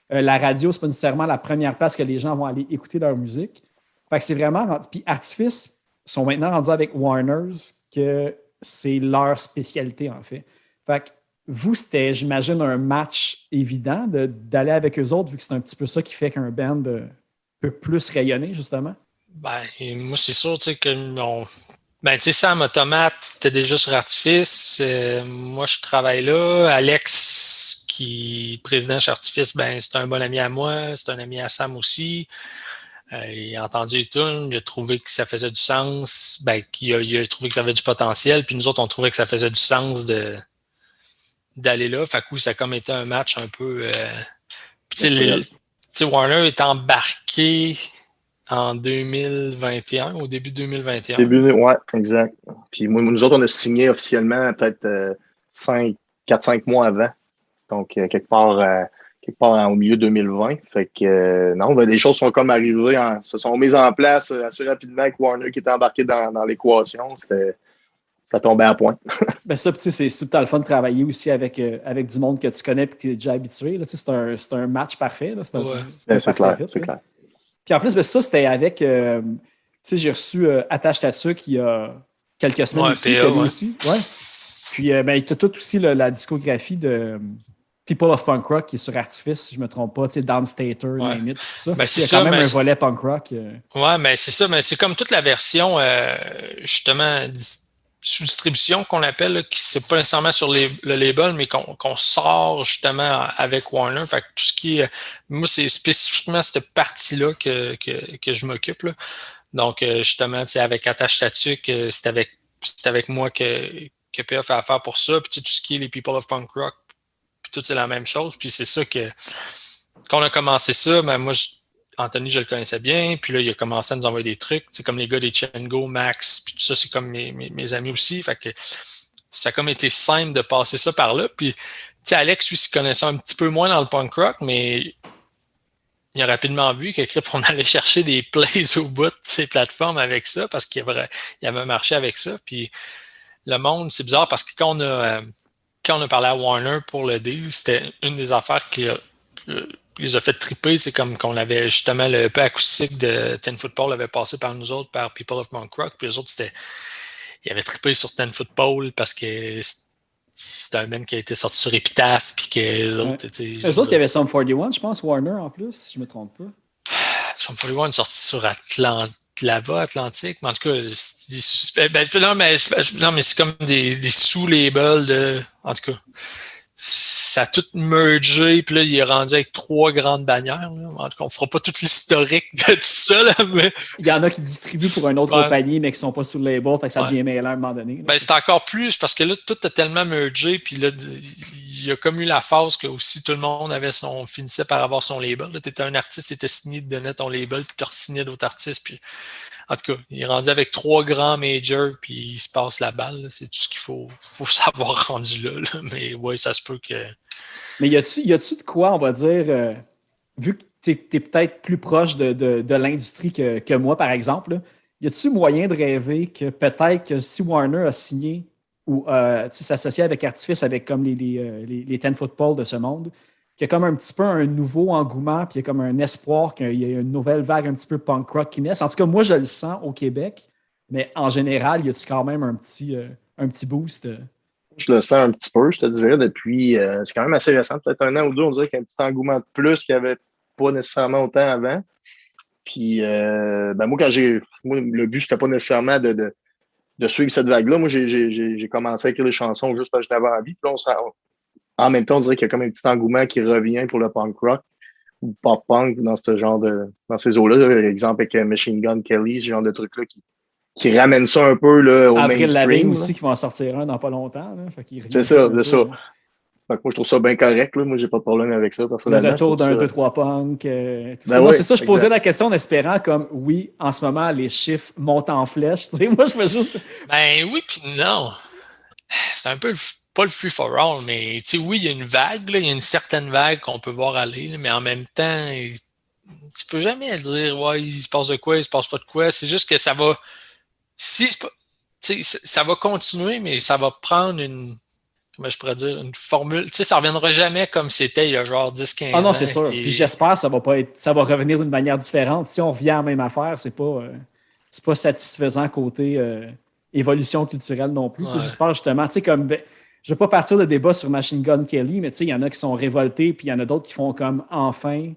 La radio, ce n'est pas nécessairement la première place que les gens vont aller écouter leur musique. Fait que c'est vraiment... Puis Artifice sont maintenant rendus avec Warner's, que c'est leur spécialité, en fait. Fait que vous, c'était, j'imagine, un match évident d'aller avec eux autres, vu que c'est un petit peu ça qui fait qu'un band peut plus rayonner, justement. Ben, moi, c'est sûr, tu sais, que Sam Automate était déjà sur Artifice. Moi, je travaille là. Alex, qui est président chez Artifice, c'est un bon ami à moi. C'est un ami à Sam aussi. Il a entendu les tunes. Il a trouvé que ça faisait du sens. Il a trouvé que ça avait du potentiel. Puis nous autres, on trouvait que ça faisait du sens d'aller là. Fait que oui, ça a comme été un match un peu... Warner est embarqué en 2021, au début 2021. Ouais, exact. Puis nous autres, on a signé officiellement peut-être 4-5 mois avant. Donc, quelque part au milieu 2020. Fait que, non, ben, les choses sont comme arrivées, se sont mises en place assez rapidement avec Warner qui était embarqué dans l'équation. Ça tombait à point. Ben ça, c'est tout le temps le fun de travailler aussi avec du monde que tu connais et que tu es déjà habitué. Là, c'est un match parfait. Là, c'est un c'est parfait clair, fit, c'est là. clair. Puis en plus, ben, ça, c'était avec. J'ai reçu Attache Tatuc il y a quelques semaines aussi, PA, lui aussi. Ouais. Puis ben, il a tout aussi la discographie de People of Punk Rock qui est sur Artifice, si je ne me trompe pas, Downstater, Name It, tout ça. Ben, il y a quand même un volet punk rock. Ouais, mais c'est ça, mais c'est comme toute la version, justement, sous distribution qu'on appelle, là, qui c'est pas nécessairement sur le label, mais qu'on sort justement avec Warner. Fait que tout ce qui est. Moi, c'est spécifiquement cette partie-là que je m'occupe, là. Donc, justement, avec Attache Tatuc, c'est avec moi que PA fait affaire pour ça. Puis tout ce qui est les People of Punk Rock, puis tout c'est la même chose. Puis c'est ça qu'on a commencé ça, ben moi, Anthony, je le connaissais bien, puis là, il a commencé à nous envoyer des trucs, c'est comme les gars des Chengo, Max, puis tout ça, c'est comme mes amis aussi, fait que ça a comme été simple de passer ça par là, puis Alex, lui, s'y connaissait un petit peu moins dans le punk rock, mais il a rapidement vu que on allait chercher des plays au bout de ces plateformes avec ça, parce qu'il avait marché avec ça, puis le monde, c'est bizarre, parce que quand on a parlé à Warner pour le deal, c'était une des affaires qui les a fait triper, c'est comme qu'on avait justement le peu acoustique de Ten Football avait passé par nous autres, par People of Punk Rock, puis les autres, ils avaient trippé sur Ten Football parce que c'était un man qui a été sorti sur Epitaph, puis que les autres étaient. Les autres, il y avait Sum 41, je pense, Warner en plus, si je ne me trompe pas. Sum 41 est sorti sur Atlantique, mais en tout cas, non, mais c'est comme des sous-labels en tout cas. Ça a tout mergé, puis là, il est rendu avec 3 grandes bannières. Là. En tout cas, on ne fera pas tout l'historique de tout ça, là, mais. Il y en a qui distribuent pour une autre compagnie, mais qui ne sont pas sous le label, fait que ça devient mêlant à un moment donné. Ben, c'est encore plus, parce que là, tout a tellement mergé, puis là, il y a comme eu la phase que aussi tout le monde finissait par avoir son label. Tu étais un artiste, tu étais signé, tu donnais ton label, puis tu re-signais d'autres artistes, puis en tout cas, il est rendu avec 3 grands majors, puis il se passe la balle. Là. C'est tout ce qu'il faut savoir rendu là. Mais oui, ça se peut que. Mais y a-tu de quoi, on va dire, vu que tu es peut-être plus proche de l'industrie que moi, par exemple, là, y a-tu moyen de rêver que peut-être que si Warner a signé ou s'associer avec Artifice, avec comme les Ten Football de ce monde, qu'il y a comme un petit peu un nouveau engouement, puis il y a comme un espoir qu'il y ait une nouvelle vague un petit peu punk rock qui naisse. En tout cas, moi, je le sens au Québec, mais en général, y a-tu quand même un petit boost? Je le sens un petit peu, je te dirais, depuis. C'est quand même assez récent, peut-être 1 an ou 2, on dirait qu'il y a un petit engouement de plus qu'il n'y avait pas nécessairement autant avant. Puis, ben moi, le but, c'était pas nécessairement de suivre cette vague-là. Moi, j'ai commencé à écrire les chansons juste parce que j'avais envie. Puis là, en même temps, on dirait qu'il y a comme un petit engouement qui revient pour le punk rock ou pop punk dans ces eaux-là. Par exemple, avec Machine Gun Kelly, ce genre de truc-là qui ramène ça un peu là, au Avril mainstream. Lavigne aussi, qui va en sortir un dans pas longtemps. C'est ça, c'est ça. Donc, moi, je trouve ça bien correct. Là. Moi, j'ai pas de problème avec ça. Le retour d'un 2-3 punk. Tout ça. Oui, C'est ça, je posais la question en espérant comme, oui, en ce moment, les chiffres montent en flèche. Moi, je fais juste... Ben oui, puis non. C'est un peu pas le free for all, mais oui, il y a une vague, là, il y a une certaine vague qu'on peut voir aller, là, mais en même temps, tu peux jamais dire, ouais, il se passe de quoi, il se passe pas de quoi. C'est juste que ça va... ça va continuer, mais ça va prendre comment je pourrais dire, une formule. Ça reviendra jamais comme c'était il y a genre 10-15 ans. Ah non, c'est sûr. Puis j'espère que ça va revenir d'une manière différente. Si on revient à la même affaire, c'est pas satisfaisant côté évolution culturelle non plus. Ouais. J'espère justement, comme je ne vais pas partir de débat sur Machine Gun Kelly, mais il y en a qui sont révoltés, puis il y en a d'autres qui font comme enfin.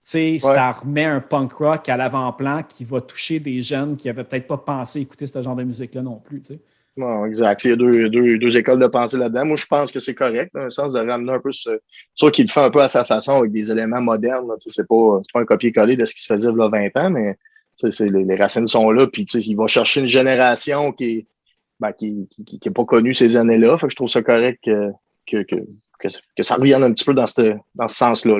Ça remet un punk rock à l'avant-plan qui va toucher des jeunes qui n'avaient peut-être pas pensé écouter ce genre de musique-là non plus. Non, exact. Il y a deux écoles de pensée là-dedans. Moi, je pense que c'est correct, dans le sens de ramener un peu ça qu'il le fait un peu à sa façon avec des éléments modernes. C'est pas un copier-coller de ce qui se faisait il y a 20 ans, mais les racines sont là. Puis il va chercher une génération qui n'est pas connue ces années-là. Fait que je trouve ça correct que ça revienne un petit peu dans ce sens-là.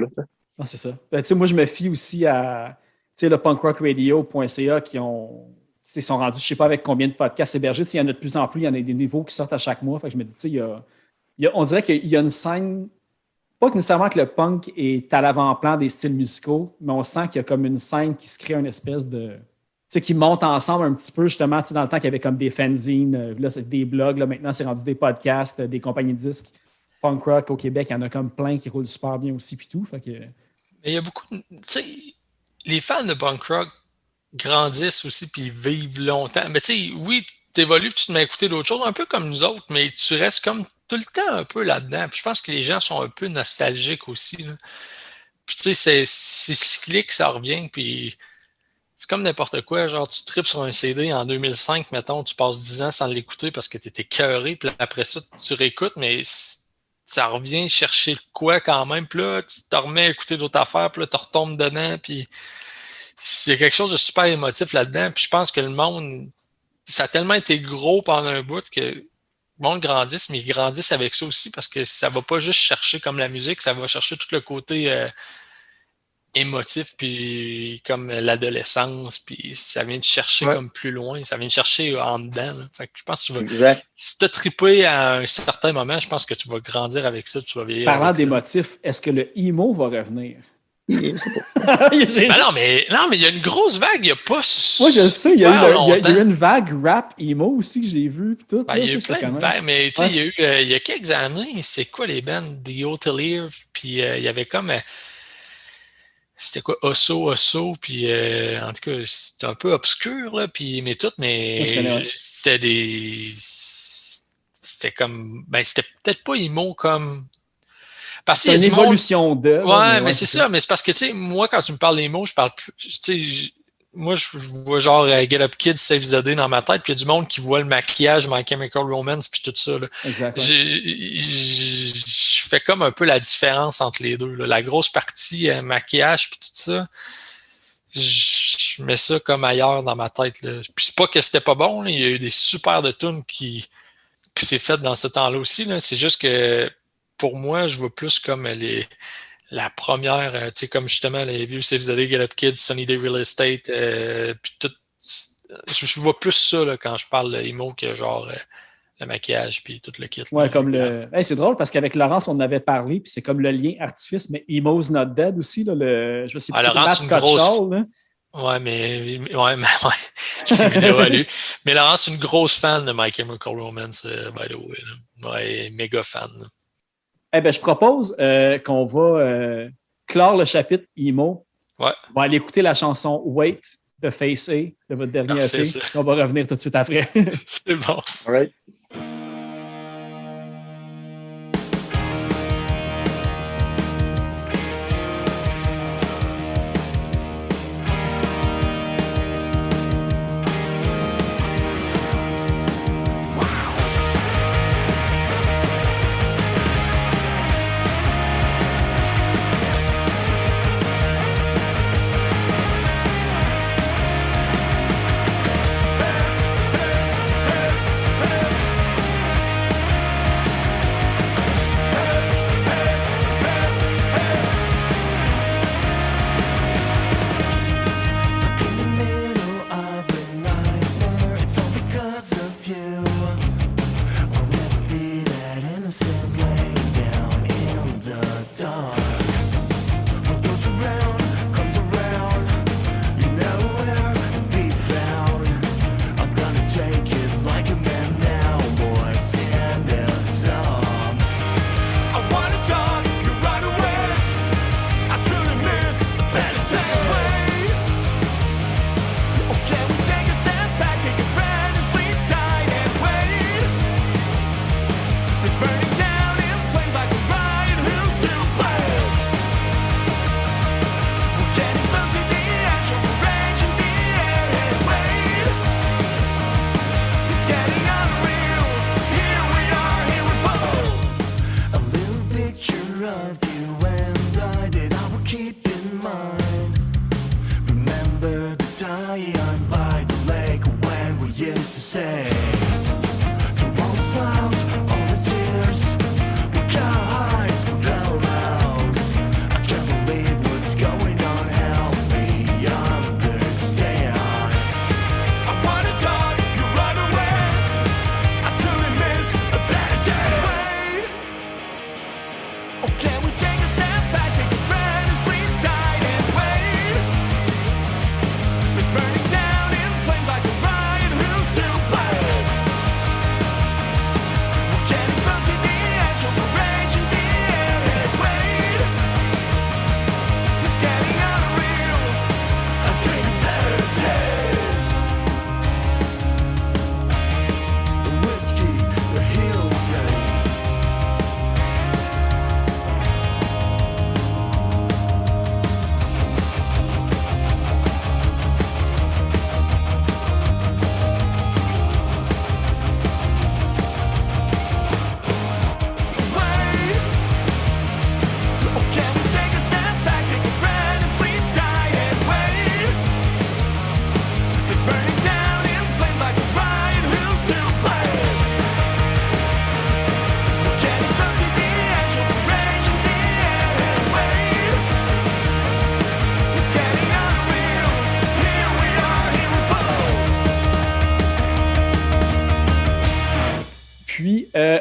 Non, c'est ça. Moi, je me fie aussi à sais, le punkrockradio.ca qui sont rendus, je ne sais pas avec combien de podcasts hébergés. Il y en a de plus en plus, il y en a des nouveaux qui sortent à chaque mois. Fait que je me dis, on dirait qu'il y a une scène, pas que nécessairement que le punk est à l'avant-plan des styles musicaux, mais on sent qu'il y a comme une scène qui se crée une espèce de... qui monte ensemble un petit peu, justement, dans le temps qu'il y avait comme des fanzines, là, c'est des blogs, là, maintenant, c'est rendu des podcasts, des compagnies de disques. Punk rock au Québec, il y en a comme plein qui roulent super bien aussi, puis tout. Fait que... Mais il y a beaucoup tu sais, les fans de punk rock grandissent aussi, puis vivent longtemps. Mais tu sais, oui, t'évolues, tu te mets à écouter d'autres choses, un peu comme nous autres, mais tu restes comme tout le temps un peu là-dedans. Puis je pense que les gens sont un peu nostalgiques aussi, là. Puis tu sais, c'est cyclique, ça revient, puis... C'est comme n'importe quoi, genre tu tripes sur un CD en 2005, mettons, tu passes 10 ans sans l'écouter parce que tu étais écœuré, puis après ça, tu réécoutes, mais ça revient chercher le quoi quand même, puis là, tu te remets à écouter d'autres affaires, puis là, tu retombes dedans, puis c'est quelque chose de super émotif là-dedans, puis je pense que le monde, ça a tellement été gros pendant un bout que le monde grandisse, mais ils grandissent avec ça aussi parce que ça va pas juste chercher comme la musique, ça va chercher tout le côté... émotif, puis comme l'adolescence, puis ça vient te chercher comme plus loin, ça vient te chercher en dedans. Là. Fait que je pense que tu vas, si tu as trippé à un certain moment, je pense que tu vas grandir avec ça, tu vas vieillir. Parlant d'émotif, est-ce que le emo va revenir? Je sais pas. non, mais il y a une grosse vague, il n'y a pas. Moi, je sais, il y a eu une vague rap emo aussi que j'ai vue. Tout, il y a eu plein de vagues, mais tu sais, il y a quelques années, c'est quoi les bands? The Hotelier, puis il y avait comme. C'était quoi, Osso, puis en tout cas, c'était un peu obscur, là, puis c'était comme, c'était peut-être pas emo comme... Parce c'est une évolution de... Ouais, mais c'est ça, mais c'est parce que, tu sais, moi, quand tu me parles d'émo, je parle plus, tu sais, moi, je vois genre Get Up Kids, Save the Day dans ma tête, puis il y a du monde qui voit le maquillage, My Chemical Romance, puis tout ça. Là. Exactement. Je fais comme un peu la différence entre les deux. Là. La grosse partie maquillage, puis tout ça, je mets ça comme ailleurs dans ma tête. Là. Puis c'est pas que c'était pas bon, là. Il y a eu des super de tunes qui s'est fait dans ce temps-là aussi. Là. C'est juste que pour moi, je vois plus comme la première, tu sais, comme justement les vieux Save the Day, Get Up Kids, Sunny Day Real Estate, puis tout. Je vois plus ça là, quand je parle de emo que genre le maquillage puis tout le kit. Ouais, là, comme le. Hey, c'est drôle parce qu'avec Laurence, on en avait parlé, puis c'est comme le lien artifice, mais Emo's Not Dead aussi. Là, je sais pas si Laurence, c'est une grosse. Là. Ouais, mais j'ai une vidéo à lui. Mais Laurence, c'est une grosse fan de My Chemical Romance, by the way. Là. Ouais, méga fan. Là. Eh bien, je propose qu'on va clore le chapitre Emo. Ouais. On va aller écouter la chanson Wait de Face A, de votre dernier EP. On va revenir tout de suite après. C'est bon. All right.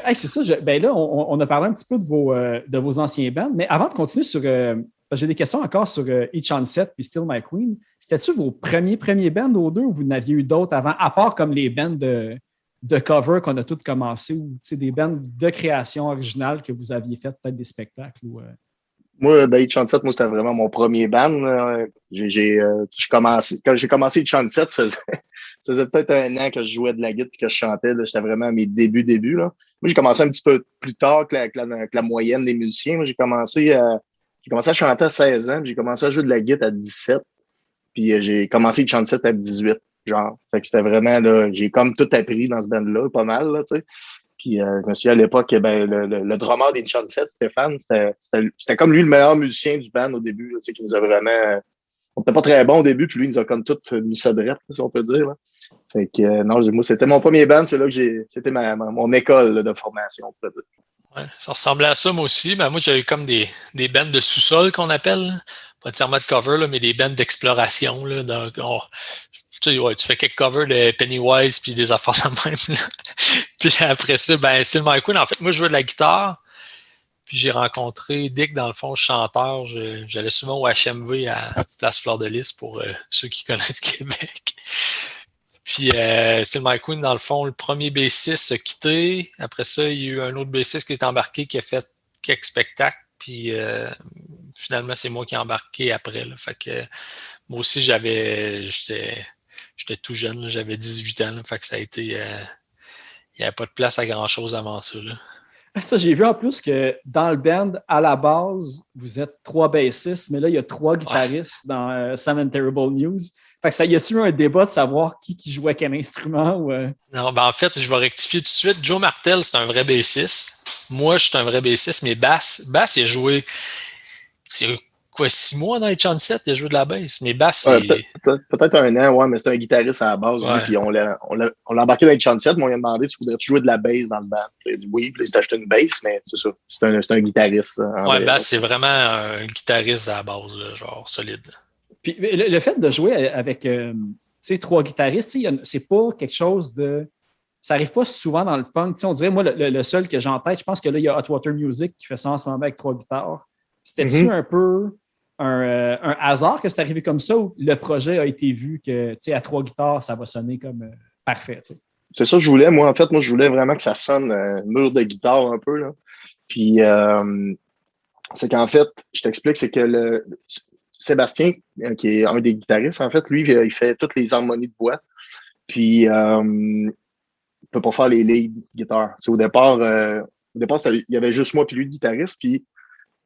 Hey, c'est ça. Ben là, on a parlé un petit peu de vos anciens bands, mais avant de continuer sur. J'ai des questions encore sur Each on Set puis Still My Queen. C'était-tu vos premiers bands aux deux ou vous n'aviez eu d'autres avant, à part comme les bands de cover qu'on a tous commencé ou des bands de création originale que vous aviez fait, peut-être des spectacles ou. Moi, ben, Each on Set, moi, c'était vraiment mon premier band. Quand j'ai commencé Each on Set, ça faisait peut-être 1 an que je jouais de la guitare et que je chantais. Là. J'étais vraiment à mes débuts. Là. Moi, j'ai commencé un petit peu plus tard que la moyenne des musiciens. Moi, j'ai commencé à chanter à 16 ans, puis j'ai commencé à jouer de la guitare à 17. Puis j'ai commencé Each on Set à 18, genre. Fait que c'était vraiment, là, j'ai comme tout appris dans ce band-là, pas mal, là, tu sais. Puis je me souviens à l'époque, ben, le drummer des Each on Set, Stéphane, c'était comme lui le meilleur musicien du band au début, là, tu sais, qui nous a vraiment. On n'était pas très bon au début, puis lui, il nous a comme tout mis ça drette, si on peut dire. Là. Fait que non, moi, c'était mon premier band, c'est là que c'était mon école là, de formation, on peut dire. Ouais, ça ressemblait à ça, moi aussi. Ben, moi, j'avais comme des bands de sous-sol qu'on appelle. Là. Pas nécessairement de cover, là, mais des bands d'exploration. Là. Donc, tu sais, ouais, tu fais quelques covers de Pennywise puis des affaires de même. Là. Puis après ça, ben, Still My Queen, en fait, moi, je jouais de la guitare. Puis j'ai rencontré Dick, dans le fond, chanteur. J'allais souvent au HMV à Place Fleur de Lys pour ceux qui connaissent Québec. Puis Still My Queen, dans le fond, le premier bassiste a quitté. Après ça, il y a eu un autre bassiste qui est embarqué, qui a fait quelques spectacles. Puis finalement, c'est moi qui ai embarqué après. Là. Fait que moi aussi, j'étais tout jeune, là, j'avais 18 ans. Là, fait que ça a été. Il n'y avait pas de place à grand-chose avant ça. Là. Ça, j'ai vu en plus que dans le band, à la base, vous êtes 3 bassistes, mais là, il y a 3 guitaristes dans Sam and Terrible News. Fait que ça y a-tu eu un débat de savoir qui jouait quel instrument? Ou, Non, ben en fait, je vais rectifier tout de suite. Joe Martel, c'est un vrai bassiste. Moi, je suis un vrai bassiste, mais Bass, il a joué. C'est quoi, 6 mois dans les Chanset, il a joué de la basse. Mais Bass, c'est. Peut-être 1 an, ouais, mais c'était un guitariste à la base, ouais. Lui, puis on l'a embarqué dans les Chanset, mais on lui a demandé, tu voudrais-tu jouer de la basse dans le band? Puis il a dit oui, puis il s'est acheté une basse, mais c'est ça. C'est un guitariste. Ouais, Bass, c'est vraiment un guitariste à la base, là, genre solide. Puis le fait de jouer avec 3 guitaristes, c'est pas quelque chose de. Ça n'arrive pas souvent dans le punk. On dirait, moi, le seul que j'ai en tête, je pense que là, il y a Hot Water Music qui fait ça en ce moment avec 3 guitares. C'était-tu un peu un hasard que c'est arrivé comme ça ou le projet a été vu que à 3 guitares, ça va sonner comme parfait? T'sais? C'est ça que je voulais. Moi, en fait, je voulais vraiment que ça sonne mur de guitare un peu. Là. Puis, c'est qu'en fait, je t'explique, c'est que Sébastien, qui est un des guitaristes, en fait, lui, il fait toutes les harmonies de voix. Puis, il peut pas faire les lead guitares. Au départ, il y avait juste moi puis lui, le guitariste. Puis,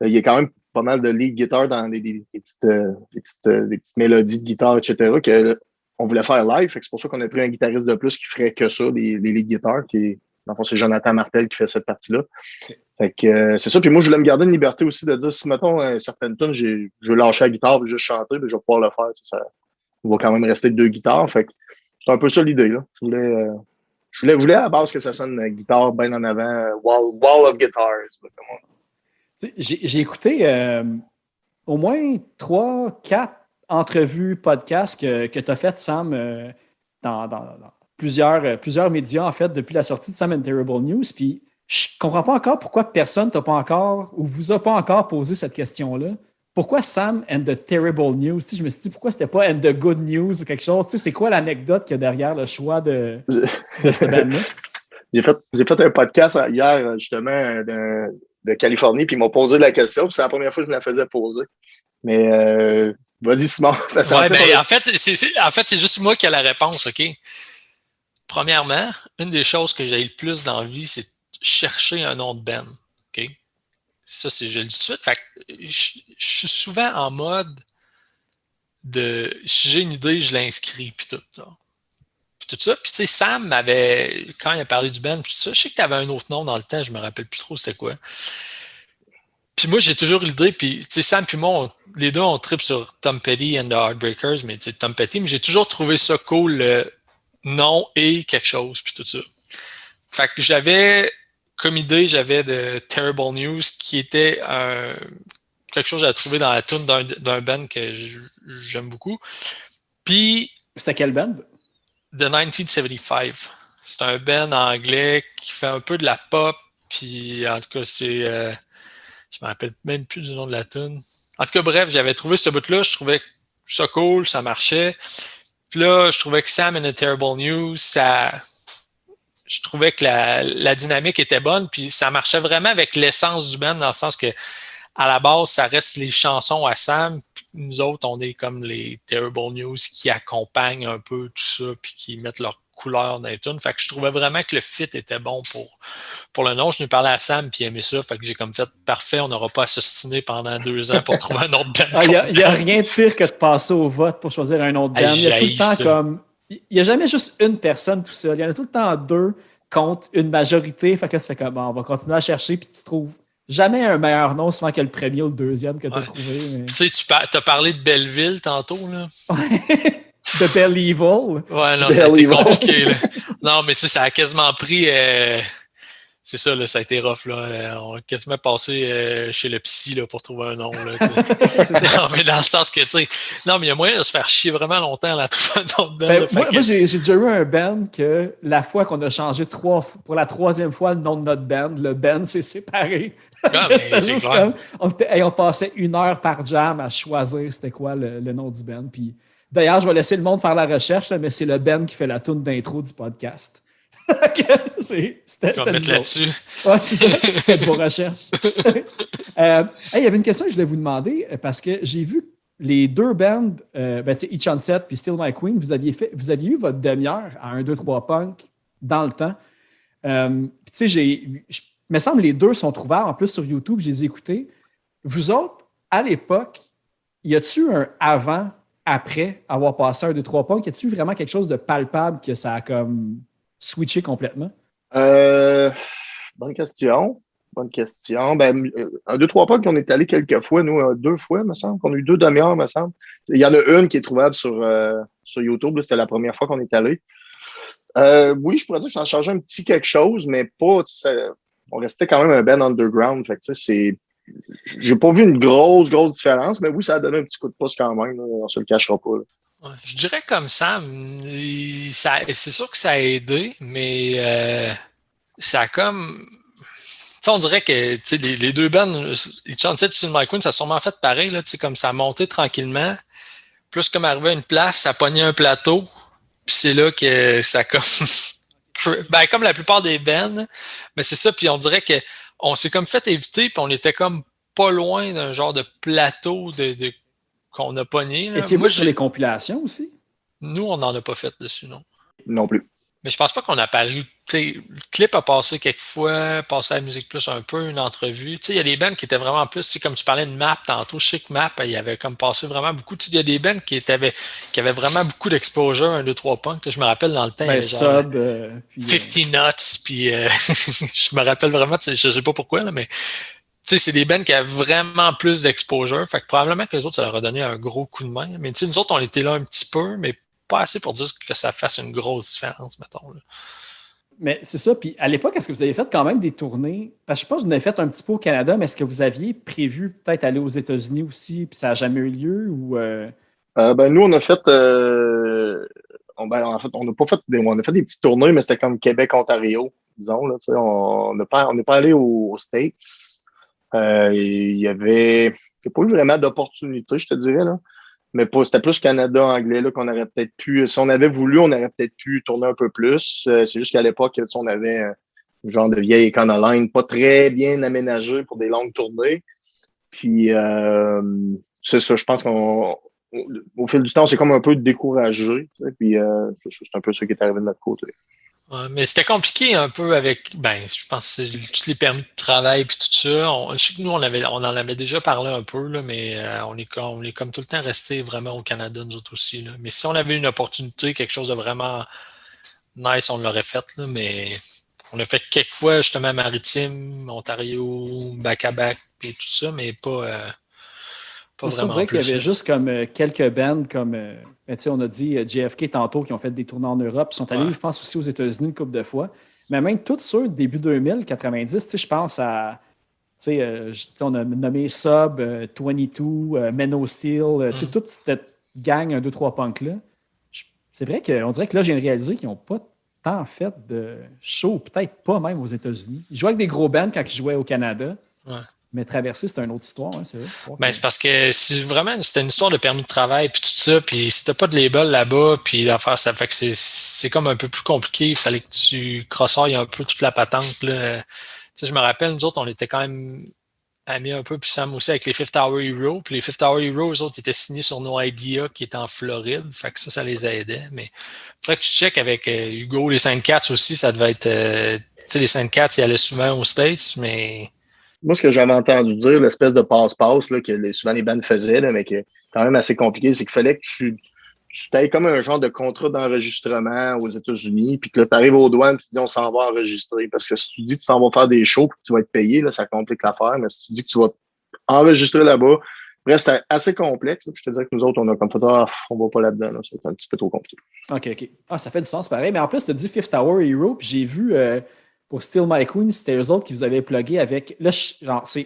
il y a quand même pas mal de lead guitare dans des petites mélodies de guitare, etc., qu'on voulait faire live. Fait que c'est pour ça qu'on a pris un guitariste de plus qui ferait que ça, des lead guitares, dans le fond, c'est Jonathan Martel qui fait cette partie-là. Okay. Fait que c'est ça. Puis moi, je voulais me garder une liberté aussi de dire, si, mettons, certaines tunes, je veux lâcher la guitare et juste chanter, je vais pouvoir le faire. Ça va quand même rester 2 guitares. Fait que c'est un peu ça l'idée, là. Je voulais à la base que ça sonne guitare bien en avant, wall of guitars, comme on dit. J'ai écouté au moins 3-4 entrevues, podcasts que tu as faites, Sam, dans plusieurs médias, en fait, depuis la sortie de Sam and Terrible News. Puis je ne comprends pas encore pourquoi personne t'a pas encore ou vous a pas encore posé cette question-là. Pourquoi Sam and the Terrible News? Je me suis dit, pourquoi c'était pas and the Good News ou quelque chose? C'est quoi l'anecdote qu'il y a derrière le choix de cette bande-là? J'ai fait un podcast hier, justement, de Californie, puis ils m'ont posé la question, puis c'est la première fois que je me la faisais poser. Mais vas-y, Simon. En fait, c'est juste moi qui ai la réponse, OK? Premièrement, une des choses que j'ai le plus dans la vie, c'est chercher un nom de band, OK? Ça, je le dis tout de suite. Fait que je suis souvent en mode de si j'ai une idée, je l'inscris, puis tout ça. Puis tout ça. Puis tu sais, Sam m'avait, quand il a parlé du band, puis tout ça, je sais que tu avais un autre nom dans le temps, je me rappelle plus trop c'était quoi. Puis moi, j'ai toujours l'idée, puis tu sais, Sam puis moi, les deux, on tripe sur Tom Petty and the Heartbreakers, mais tu sais, Tom Petty, mais j'ai toujours trouvé ça cool, le nom et quelque chose, puis tout ça. Fait que comme idée, j'avais de Terrible News, qui était quelque chose que j'ai trouvé dans la tune d'un band que j'aime beaucoup. Puis... C'était quel band? The 1975. C'est un band anglais qui fait un peu de la pop, Puis en tout cas, je me rappelle même plus du nom de la tune. En tout cas, bref, j'avais trouvé ce bout-là, je trouvais ça cool, ça marchait. Puis là, je trouvais que Sam and the Terrible News, je trouvais que la dynamique était bonne, puis ça marchait vraiment avec l'essence du band, dans le sens que à la base, ça reste les chansons à Sam, puis nous autres, on est comme les Terrible News qui accompagnent un peu tout ça, puis qui mettent leur couleur dans les tunes. Fait que je trouvais vraiment que le fit était bon pour le nom. Je lui parlais à Sam, puis il aimait ça, fait que j'ai comme fait parfait, on n'aura pas à s'ostiner pendant 2 ans pour trouver un autre band. Il n'y a rien de pire que de passer au vote pour choisir un autre band. Il y a tout le temps comme... Il n'y a jamais juste une personne tout seul. Il y en a tout le temps 2 contre une majorité. Fait que là, tu fais comme, bon, on va continuer à chercher, puis tu trouves jamais un meilleur nom, souvent que le premier ou le deuxième que tu as trouvé. Mais... Tu sais, tu as parlé de Belleville tantôt, là. De Bell Evil. Ouais, non, ça a été compliqué, là. Non, mais tu sais, ça a quasiment pris... c'est ça, là, ça a été rough, là. On a quasiment passé chez le psy, là, pour trouver un nom, là, non, mais dans le sens que, tu sais... Non, mais il y a moyen de se faire chier vraiment longtemps, là, à trouver un autre band. Moi, j'ai déjà eu un band que la fois qu'on a changé pour la 3e fois le nom de notre band, le band s'est séparé. C'était juste comme... On passait 1 heure par jam à choisir c'était quoi le nom du band. Puis, d'ailleurs, je vais laisser le monde faire la recherche, là, mais c'est le band qui fait la tune d'intro du podcast. C'était je vais mettre là-dessus. Ouais, c'est ça. Faites vos recherches. Il y avait une question que je voulais vous demander parce que j'ai vu les 2 bands, Each on Set puis Still My Queen, vous aviez eu votre demi-heure à 1, 2, 3 punk dans le temps. Tu sais, il me semble les 2 sont trouvables en plus sur YouTube, je les ai écoutés. Vous autres, à l'époque, y a-tu un avant, après avoir passé 1, 2, 3 punk? Y a-tu vraiment quelque chose de palpable que ça a comme switché complètement? Bonne question. Ben, 1, 2, 3 punks, on est allé quelques fois, nous, 2 fois, me semble. On a eu 2 demi-heures, me semble. Il y en a une qui est trouvable sur YouTube. C'était la première fois qu'on est allé. Oui, je pourrais dire que ça a changé un petit quelque chose, mais pas. On restait quand même un band underground. Fait que, j'ai pas vu une grosse différence, mais oui, ça a donné un petit coup de pouce quand même. Là, on se le cachera pas. Ouais, je dirais comme ça, c'est sûr que ça a aidé, mais ça a comme. Tu sais, on dirait que les 2 bands, Each on Set et My Queen, ça a sûrement fait pareil, là, comme ça a monté tranquillement. Plus comme arrivé à une place, ça a pogné un plateau, puis c'est là que ça comme. Ben, comme la plupart des bands, mais c'est ça, puis on dirait qu'on s'est comme fait éviter, puis on était comme pas loin d'un genre de plateau qu'on a pogné. Étiez-vous sur les compilations aussi? Nous, on n'en a pas fait dessus, non. Non plus. Mais je pense pas qu'on a paru. Le clip a passé quelques fois, passé à la Musique Plus un peu, une entrevue. Il y a des bands qui étaient vraiment plus, comme tu parlais de Map tantôt, je sais que Map, il y avait comme passé vraiment beaucoup. Il y a des bands qui avaient vraiment beaucoup d'exposure, 1, 2, 3 punks. Je me rappelle dans le temps, il y avait genre 50 Nuts, puis je me rappelle vraiment, je sais pas pourquoi, là, mais c'est des bands qui avaient vraiment plus d'exposure. Fait que probablement que les autres, ça leur a donné un gros coup de main. Mais nous autres, on était là un petit peu, mais pas assez pour dire que ça fasse une grosse différence, mettons. Là. Mais c'est ça. Puis à l'époque, est-ce que vous avez fait quand même des tournées? Parce que je pense que vous en avez fait un petit peu au Canada, mais est-ce que vous aviez prévu peut-être aller aux États-Unis aussi, puis ça n'a jamais eu lieu? Ou nous, on a fait. En fait, on n'a pas fait on a fait des petites tournées, mais c'était comme Québec-Ontario, disons. Là, on n'est pas allé aux States. Il n'y a pas eu vraiment d'opportunité, je te dirais. Là. Mais c'était plus Canada-anglais là, qu'on aurait peut-être pu. Si on avait voulu, on aurait peut-être pu tourner un peu plus. C'est juste qu'à l'époque, on avait un genre de vieille Econoline pas très bien aménagée pour des longues tournées. Puis c'est ça, je pense qu'au fil du temps, on s'est comme un peu découragé. Puis c'est un peu ça qui est arrivé de notre côté. Ouais, mais c'était compliqué un peu avec, je pense, tous les permis de travail et tout ça. Je sais que nous, on en avait déjà parlé un peu, là, mais on est comme tout le temps resté vraiment au Canada, nous autres aussi. Là. Mais si on avait une opportunité, quelque chose de vraiment nice, on l'aurait fait. Là, mais on a fait quelques fois, justement, Maritime, Ontario, back-à-back et tout ça, mais pas on dirait qu'il y avait juste comme quelques bands comme on a dit JFK tantôt qui ont fait des tournées en Europe. Ils sont allés, je pense, aussi aux États-Unis une couple de fois. Mais même tous ceux début 2000, 90, je pense à on a nommé Sub, 22, Men of Steel, toute cette gang 1, 2, 3 punk là. C'est vrai qu'on dirait que là, j'ai réalisé qu'ils n'ont pas tant fait de shows, peut-être pas même aux États-Unis. Il jouait avec des gros bands quand il jouait au Canada. Ouais. Mais traverser, c'est une autre histoire, hein, c'est vrai. Ben, c'est parce que c'était une histoire de permis de travail puis tout ça, puis si t'as pas de label là-bas, puis l'affaire, ça fait que c'est comme un peu plus compliqué. Il fallait que tu crossoilles un peu toute la patente, là. Tu sais, je me rappelle, nous autres, on était quand même amis un peu, puis Sam aussi avec les Fifth Hour Hero. Puis les Fifth Hour Hero, eux autres, étaient signés sur No Idea, qui est en Floride. Fait que ça les aidait. Mais faudrait que tu checkes avec Hugo, les Saint Cats aussi, ça devait être... tu sais, les Saint Cats, ils allaient souvent aux States, mais... Moi, ce que j'avais entendu dire, l'espèce de passe-passe là, que souvent les bands faisaient, là, mais qui est quand même assez compliqué, c'est qu'il fallait que tu t'aies comme un genre de contrat d'enregistrement aux États-Unis, puis que là, tu arrives aux douanes, puis tu dis on s'en va enregistrer. Parce que si tu dis que tu t'en vas faire des shows, puis que tu vas être payé, là, ça complique l'affaire. Mais si tu dis que tu vas enregistrer là-bas, bref, c'est assez complexe. Là, je te dirais que nous autres, on a comme fait, on va pas là-dedans. Là, c'est un petit peu trop compliqué. OK. Ah, ça fait du sens pareil. Mais en plus, tu as dit Fifth Hour Hero, puis j'ai vu pour Still My Queen, c'était eux autres qui vous avaient plugué avec. Là,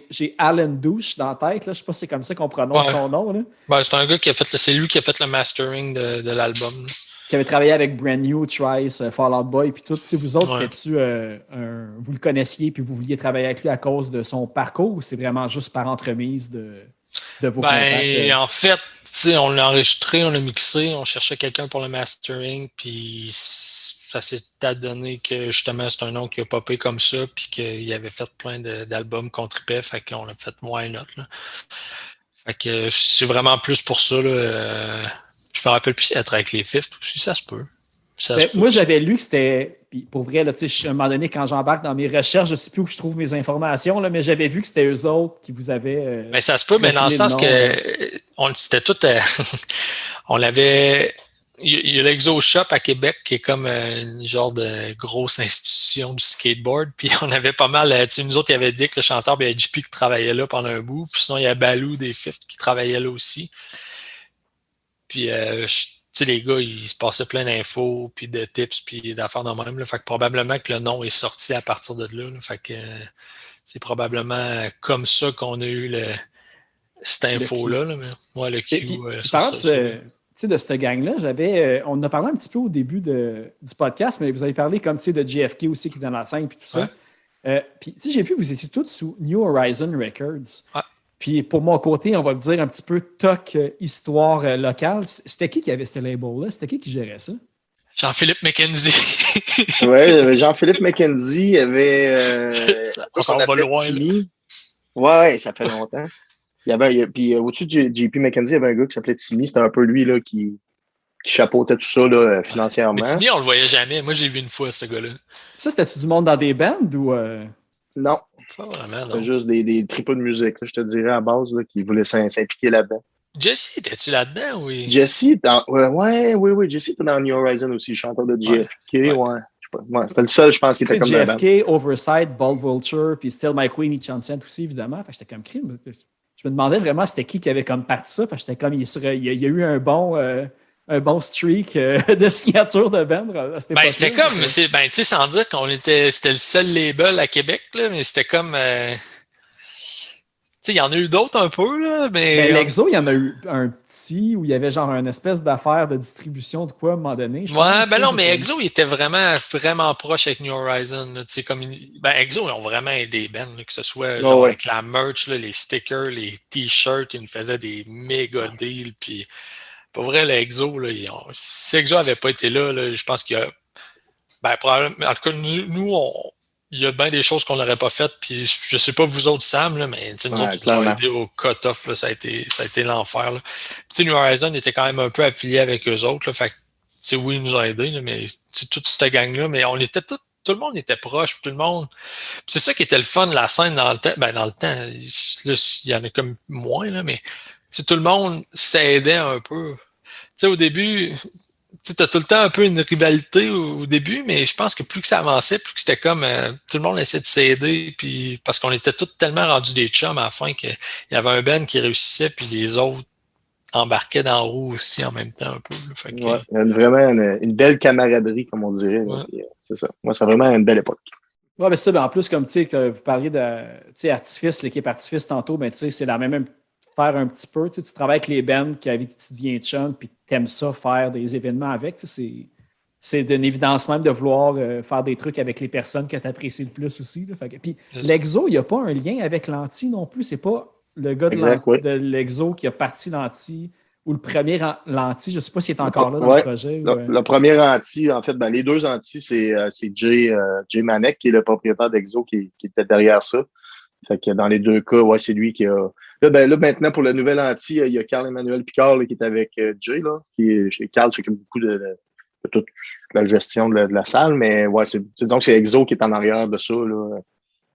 j'ai Alan Douche dans la tête. Là, je sais pas si c'est comme ça qu'on prononce son nom. Là. Ben, c'est un gars c'est lui qui a fait le mastering de l'album. Là. Qui avait travaillé avec Brand New, Trice, Fall Out Boy, puis tout. Vous autres, c'était-tu vous le connaissiez, puis vous vouliez travailler avec lui à cause de son parcours, ou c'est vraiment juste par entremise de vos contacts? En fait, on l'a enregistré, on l'a mixé, on cherchait quelqu'un pour le mastering, puis ça s'est donné que justement c'est un nom qui a popé comme ça, puis qu'il avait fait plein d'albums qu'on tripait, fait qu'on l'a fait why not, là. Fait que c'est vraiment plus pour ça, là. Je me rappelle plus être avec les Fifth aussi, ça se peut. Moi, j'avais lu que c'était. Puis pour vrai, là, à un moment donné, quand j'embarque dans mes recherches, je ne sais plus où je trouve mes informations, là, mais j'avais vu que c'était eux autres qui vous avaient. Mais ça se peut, mais dans le sens que c'était tout. On l'avait. Il y a l'Exo Shop à Québec qui est comme une genre de grosse institution du skateboard. Puis on avait pas mal. Nous autres, il y avait Dick, le chanteur, puis il y avait JP qui travaillait là pendant un bout. Puis sinon, il y a Balou des Fifth qui travaillait là aussi. Puis les gars, ils se passaient plein d'infos, puis de tips, puis d'affaires de même. Là. Fait que probablement que le nom est sorti à partir de là. Là. Fait que c'est probablement comme ça qu'on a eu cette info-là. Là. Mais, ouais, le Q. Parlant de cette gang-là, on en a parlé un petit peu au début du podcast, mais vous avez parlé comme de JFK aussi qui est dans la scène, puis tout ça. Puis j'ai vu que vous étiez tous sous New Horizon Records. Ouais. Puis pour mon côté, on va le dire un petit peu toc histoire locale. C'était qui avait ce label-là? C'était qui gérait ça? Jean-Philippe McKenzie. Oui, Jean-Philippe McKenzie, il y avait. on s'en va loin. Timmy. Ouais, ça fait longtemps. Puis au-dessus de JP McKenzie, il y avait un gars qui s'appelait Timmy. C'était un peu lui là, qui chapeautait tout ça là, financièrement. Mais Timmy, on le voyait jamais. Moi, j'ai vu une fois ce gars-là. Ça, c'était-tu du monde dans des bands ou. Non. Pas vraiment, non. C'était juste des tripes de musique, là, je te dirais, à base, là, qui voulaient s'impliquer là-dedans. Jesse, étais-tu là-dedans? Oui. Jesse, oui. Jesse était dans New Horizon aussi, chanteur de JFK. Ouais. C'était le seul, je pense, qui était comme JFK, Oversight, Bald Vulture, puis Still My Queen, Each Consent aussi, évidemment. Fait que j'étais comme crime. Je me demandais vraiment c'était qui avait comme parti ça. Fait que j'étais comme, il y a eu un bon streak de signature de band à cette époque-là. C'était comme, tu sais, sans dire c'était le seul label à Québec, là, mais c'était comme, il y en a eu d'autres un peu, là, mais... L'Exo, il y en a eu un petit où il y avait genre une espèce d'affaire de distribution de quoi à un moment donné. Mais Exo, il était vraiment, vraiment proche avec New Horizon. Là, Exo, ils ont vraiment aidé Ben, là, que ce soit genre avec la merch, là, les stickers, les t-shirts, ils nous faisaient des méga deals. Puis, pour vrai, l'Exo, si Exo n'avait pas été là, je pense qu'il y a... probablement, en tout cas, nous, il y a bien des choses qu'on n'aurait pas faites, puis je sais pas vous autres, Sam, là, mais nous autres, nous avons aidé au cut-off, là, ça a été l'enfer. New Horizon était quand même un peu affilié avec eux autres, là, fait que, oui, ils nous ont aidés, là, mais toute cette gang-là, mais on était tout le monde était proche, tout le monde. C'est ça qui était le fun de la scène dans le temps. Dans le temps, là, il y en a comme moins, là, mais tout le monde s'aidait un peu. Au début... Tu as tout le temps un peu une rivalité au début, mais je pense que plus que ça avançait, plus que c'était comme tout le monde essayait de s'aider, puis parce qu'on était tous tellement rendus des chums à la fin qu'il y avait un Ben qui réussissait, puis les autres embarquaient dans la roue aussi en même temps un peu. Là. Fait que, il y a vraiment une belle camaraderie, comme on dirait. C'est ça. Moi, c'est vraiment une belle époque. Oui, mais ça, en plus, comme vous parliez de Artifice, l'équipe Artifice tantôt, ben, c'est la même faire un petit peu. Tu travailles avec les bands avec qui tu deviens chum, puis tu aimes ça, faire des événements avec. C'est c'est d'une évidence même de vouloir faire des trucs avec les personnes que tu apprécies le plus aussi. Là. Puis l'Exo, il n'y a pas un lien avec l'Anti non plus. C'est pas le gars de l'Exo qui a parti l'Anti ou le premier l'Anti. Je ne sais pas s'il est encore là dans le projet. Le premier Anti, en fait, les deux Anti, c'est Jay Manek qui est le propriétaire d'Exo qui était derrière ça. Fait que dans les deux cas, c'est lui qui a. Là, maintenant, pour le nouvel Anti, il y a Carl-Emmanuel Picard là, qui est avec Jay, là. Carl s'occupe beaucoup de toute la gestion de la salle, mais disons que c'est Exo qui est en arrière de ça,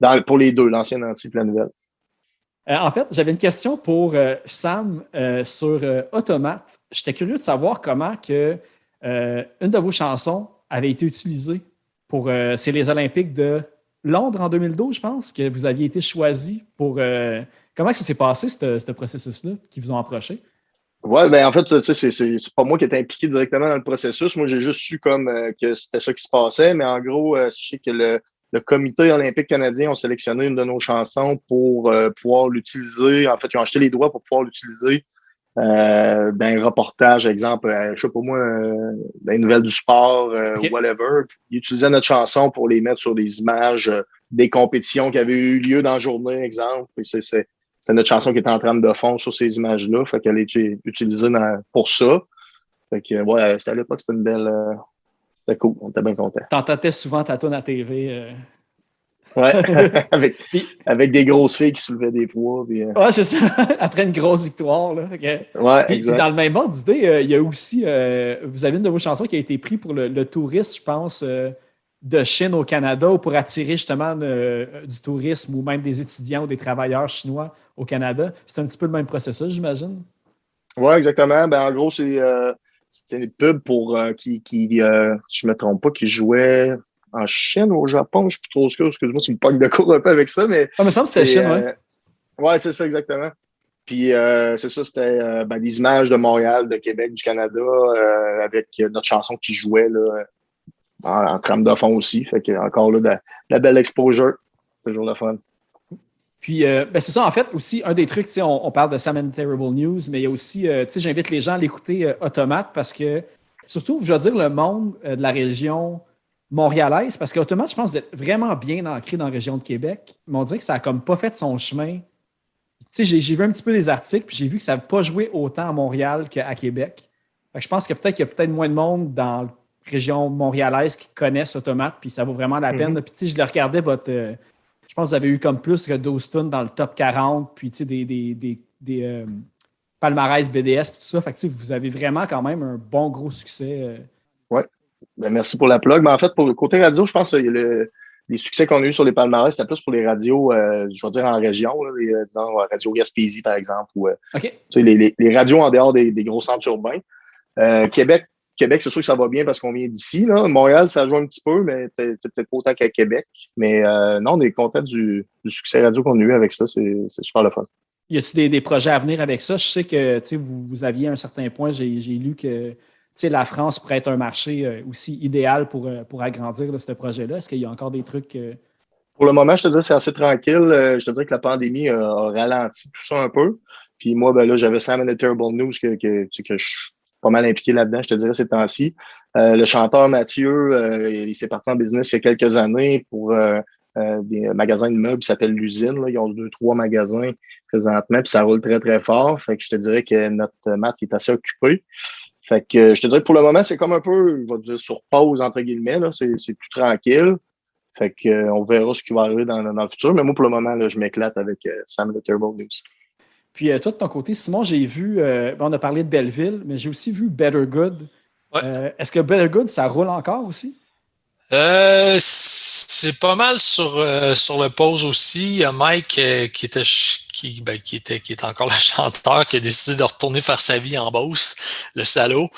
là, pour les deux, l'ancien Anti et la nouvelle. En fait, j'avais une question pour Sam sur Automate. J'étais curieux de savoir comment que une de vos chansons avait été utilisée pour c'est les Olympiques de Londres en 2012, je pense, que vous aviez été choisi pour. Comment ça s'est passé, ce processus-là, qui vous ont approché? Oui, en fait, c'est pas moi qui étais impliqué directement dans le processus. Moi, j'ai juste su que c'était ça qui se passait, mais en gros, je sais que le comité olympique canadien a sélectionné une de nos chansons pour pouvoir l'utiliser. En fait, ils ont acheté les droits pour pouvoir l'utiliser dans un reportage, exemple, je sais pas moi, les nouvelles du sport, whatever. Ils utilisaient notre chanson pour les mettre sur des images des compétitions qui avaient eu lieu dans la journée, exemple. Et c'est notre chanson qui était en train de fond sur ces images-là. Fait qu'elle a été utilisée pour ça. Fait que, à l'époque, c'était une belle... c'était cool. On était bien contents. T'entendais souvent ta tourne à TV. Ouais, avec des grosses filles qui soulevaient des poids. Puis, Ouais, c'est ça. Après une grosse victoire. Là. Ouais, puis exact. Dans le même ordre d'idée, il y a aussi, vous avez une de vos chansons qui a été prise pour le tourisme, je pense, de Chine au Canada, ou pour attirer justement du tourisme ou même des étudiants ou des travailleurs chinois au Canada. C'est un petit peu le même processus, j'imagine. Oui, exactement. En gros, c'était une pub pour si je me trompe pas, qui jouait en Chine ou au Japon. Je suis plus trop sûr. Excuse-moi, tu me pognes de cours un peu avec ça, mais. Ah, il me semble que c'était Chine, oui. Ouais, c'est ça, exactement. Puis c'est ça, c'était des images de Montréal, de Québec, du Canada, avec notre chanson qui jouait là, en trame de fond aussi. Fait que encore là, de la belle exposure. C'est toujours le fun. Puis, c'est ça, en fait, aussi, un des trucs, on parle de Sam and Terrible News, mais il y a aussi, j'invite les gens à l'écouter Automate parce que, surtout, je veux dire, le monde de la région montréalaise, parce qu'Automate, je pense, vous êtes vraiment bien ancré dans la région de Québec, mais on dirait que ça n'a comme pas fait son chemin. J'ai vu un petit peu des articles, puis j'ai vu que ça n'a pas joué autant à Montréal qu'à Québec. Fait que je pense qu'il y a peut-être moins de monde dans la région montréalaise qui connaissent Automate, puis ça vaut vraiment la peine. Puis, je le regardais, je pense que vous avez eu comme plus que 12 tunes dans le top 40, puis des palmarès BDS, tout ça. Fait que vous avez vraiment quand même un bon gros succès. Oui. Merci pour la plug. Mais en fait, pour le côté radio, je pense que les succès qu'on a eu sur les palmarès, c'était plus pour les radios, je vais dire en région, là, disons Radio Gaspésie, par exemple, ou les radios en dehors des gros centres urbains. Québec, c'est sûr que ça va bien parce qu'on vient d'ici. Là. Montréal, ça joue un petit peu, mais peut-être pas autant qu'à Québec. Mais non, on est content du succès radio qu'on a eu avec ça. C'est super le fun. Y a-t-il des projets à venir avec ça? Je sais que vous aviez à un certain point, j'ai lu que la France pourrait être un marché aussi idéal pour agrandir là, ce projet-là. Est-ce qu'il y a encore des trucs? Pour le moment, je te dirais que c'est assez tranquille. Je te dirais que la pandémie a ralenti tout ça un peu. Puis moi, là, j'avais Sam and the Terrible News que je suis pas mal impliqué là-dedans, je te dirais, ces temps-ci. Le chanteur Mathieu, il s'est parti en business il y a quelques années pour des magasins de meubles qui s'appellent l'usine. Là. Ils ont 2-3 magasins présentement, puis ça roule très, très fort. Fait que je te dirais que notre Matt est assez occupé. Fait que je te dirais que pour le moment, c'est comme un peu, je vais dire, sur pause, entre guillemets. Là. C'est plus tranquille. Fait que on verra ce qui va arriver dans le futur. Mais moi, pour le moment, là, je m'éclate avec Sam the Terrible News. Puis toi, de ton côté, Simon, j'ai vu, on a parlé de Belleville, mais j'ai aussi vu Better Good. Ouais. Est-ce que Better Good, ça roule encore aussi? C'est pas mal sur le pause aussi. Il y a Mike qui est encore le chanteur, qui a décidé de retourner faire sa vie en Beauce, le salaud.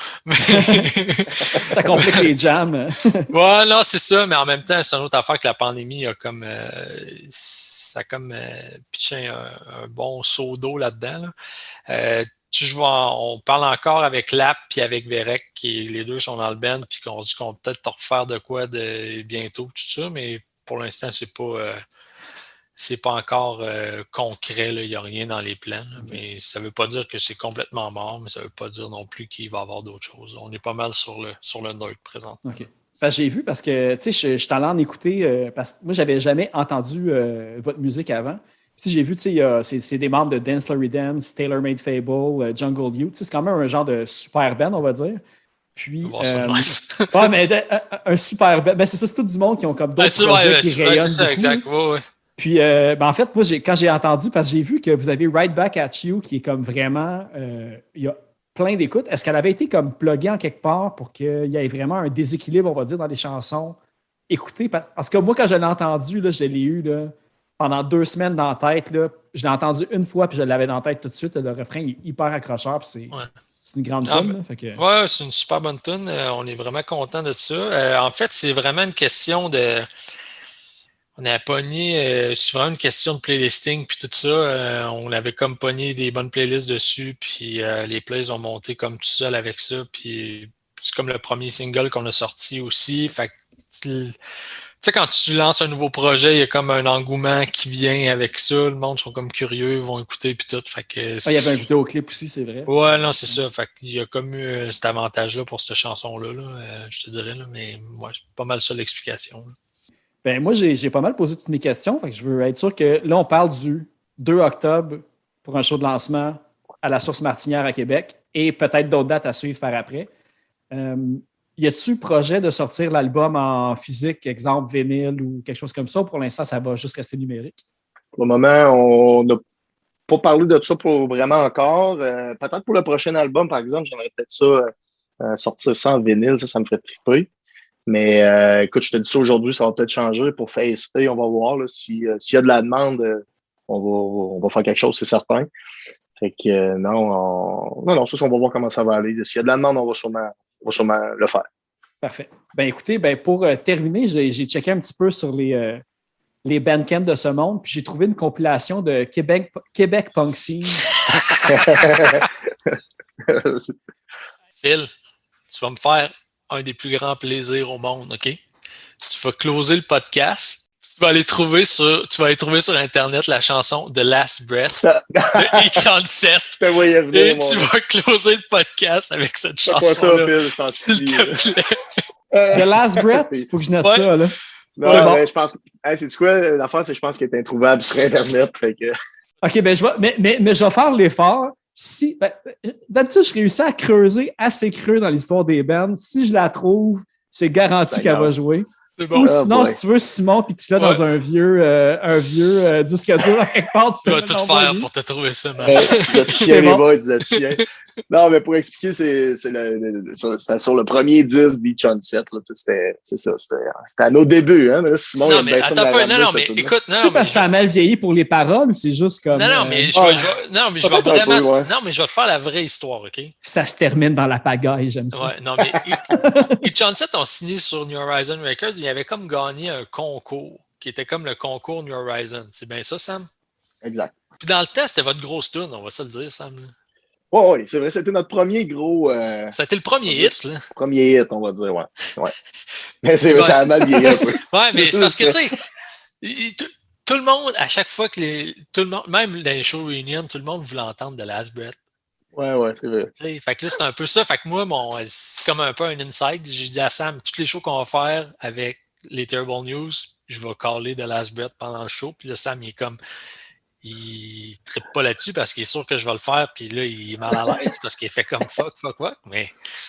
Ça complique les jams. Ouais, non, c'est ça, mais en même temps, c'est une autre affaire que la pandémie a comme pitché un bon seau d'eau là-dedans. Là. On parle encore avec Lap et avec Vérec, qui les deux sont dans le band, puis qu'on dit qu'on va peut-être refaire de quoi de bientôt, tout ça, mais pour l'instant, c'est pas c'est pas encore concret, il n'y a rien dans les plans. Là, mais ça veut pas dire que c'est complètement mort, mais ça veut pas dire non plus qu'il va y avoir d'autres choses. On est pas mal sur le neutre présent. OK. Parce que j'ai vu, parce que, tu sais, je suis allé en écouter, parce que moi, j'avais jamais entendu votre musique avant. Puis j'ai vu, tu sais, c'est des membres de Dance Larry Dance, Taylor Made Fable, Jungle Youth. C'est quand même un genre de super band, on va dire. Puis, ouais, mais un super band. Ben, c'est tout du monde qui ont comme d'autres projets qui rayonnent. C'est ça, exact. Ouais. Puis, en fait, moi, quand j'ai entendu, parce que j'ai vu que vous avez Right Back at You, qui est comme vraiment, il y a plein d'écoutes. Est-ce qu'elle avait été comme pluguée en quelque part pour qu'il y ait vraiment un déséquilibre, on va dire, dans les chansons écoutées? Parce que moi, quand je l'ai entendu, là, je l'ai eu là, pendant 2 semaines dans la tête. Là, je l'ai entendu une fois, puis je l'avais dans la tête tout de suite. Le refrain est hyper accrocheur, puis c'est une grande tune. Ouais, c'est une super bonne tune. On est vraiment content de ça. En fait, c'est vraiment une question de... On a pogné, c'est vraiment une question de playlisting puis tout ça. On avait comme pogné des bonnes playlists dessus, puis les plays ont monté comme tout seul avec ça. Puis c'est comme le premier single qu'on a sorti aussi. Fait que, tu sais, quand tu lances un nouveau projet, il y a comme un engouement qui vient avec ça. Le monde sont comme curieux, vont écouter puis tout. Fait que il y avait un vidéoclip aussi, c'est vrai. Ouais, non, c'est ça. Fait qu'il y a comme eu cet avantage-là pour cette chanson-là, je te dirais. Là, mais ouais, c'est pas mal ça l'explication. Là. Ben, moi, j'ai pas mal posé toutes mes questions. Fait que je veux être sûr que là, on parle du 2 octobre pour un show de lancement à la Source Martinière à Québec et peut-être d'autres dates à suivre par après. Y a-t-il projet de sortir l'album en physique, exemple vinyle ou quelque chose comme ça? Ou pour l'instant, ça va juste rester numérique? Pour le moment, on n'a pas parlé de ça pour vraiment encore. Peut-être pour le prochain album, par exemple, j'aimerais peut-être ça sortir ça en vinyle, ça me ferait triper. Mais écoute, je te dis ça aujourd'hui, ça va peut-être changer pour Face A, on va voir là, s'il y a de la demande, on va faire quelque chose, c'est certain. Fait que non, ça, on va voir comment ça va aller. S'il y a de la demande, on va sûrement le faire. Parfait. Ben écoutez, pour terminer, j'ai checké un petit peu sur les bandcamps de ce monde, puis j'ai trouvé une compilation de Québec Punk Scene. Phil, tu vas me faire un des plus grands plaisirs au monde, OK? Tu vas closer le podcast. Tu vas aller trouver sur Internet la chanson The Last Breath de E37. Et tu vas closer le podcast avec cette chanson-là. S'il te plaît. The Last Breath? Il faut que je note ça, là. Non, mais je pense... c'est quoi l'affaire? C'est que je pense qu'il est introuvable sur Internet. Fait que... OK, ben je vais faire l'effort. D'habitude, je réussis à creuser assez creux dans l'histoire des bands. Si je la trouve, c'est garanti qu'elle va jouer. Bon. Ou sinon, si tu veux, Simon, puis tu l'as dans un vieux disque dur à quelque part, tu vas tout faire pour te trouver ça, man. Les boys, vous êtes chiens. Non, mais pour expliquer, c'était sur le premier disque d'E-Chun-7. C'était à nos débuts. Hein, là, Simon, non, mais attends pas. Non, mais écoute. C'est parce que ça a mal vieilli pour les paroles, c'est juste comme. Non, mais je vais vraiment. Non, mais je vais te faire la vraie histoire, OK? Ça se termine dans la pagaille, j'aime ça. Ouais, non, mais E-Chun-7 ont signé sur New Horizon Records. Il avait comme gagné un concours qui était comme le concours New Horizon. C'est bien ça, Sam? Exact. Puis dans le temps, c'était votre grosse tune, on va se le dire, Sam. Oui, c'est vrai, c'était notre premier gros... C'était le premier hit, là. Premier hit, on va dire, ouais. Mais c'est vrai, ça a mal vieilli un peu. Ouais, mais c'est parce que, tu sais, tout le monde, à chaque fois que tout le monde, même dans les shows reunion, tout le monde voulait entendre The Last Breath. Ouais, c'est vrai. T'sais, fait que là, c'est un peu ça. Fait que moi, c'est comme un peu un inside. J'ai dit à Sam, toutes les shows qu'on va faire avec les Terrible News, je vais caller The Last Breath pendant le show. Puis là, Sam, il trippe pas là-dessus parce qu'il est sûr que je vais le faire. Puis là, il est mal à l'aise parce qu'il fait comme fuck. Mais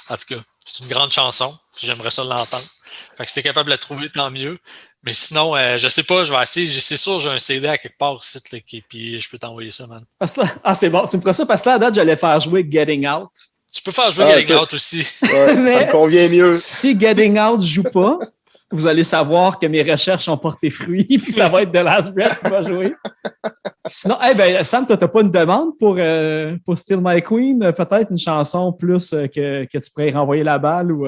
en tout cas, c'est une grande chanson. Puis j'aimerais ça l'entendre. Fait que si t'es capable de la trouver, tant mieux. Mais sinon, je sais pas, je vais essayer. C'est sûr, j'ai un CD à quelque part ici, puis je peux t'envoyer ça, man. C'est bon. Tu me feras ça parce que là, à date, j'allais faire jouer Getting Out. Tu peux faire jouer Getting Out aussi. Ouais, mais ça me convient mieux. Si Getting Out joue pas, vous allez savoir que mes recherches ont porté fruit, puis ça va être The Last Breath qui va jouer. Sinon, Sam, toi, t'as pas une demande pour Still My Queen? Peut-être une chanson plus que tu pourrais renvoyer la balle ou...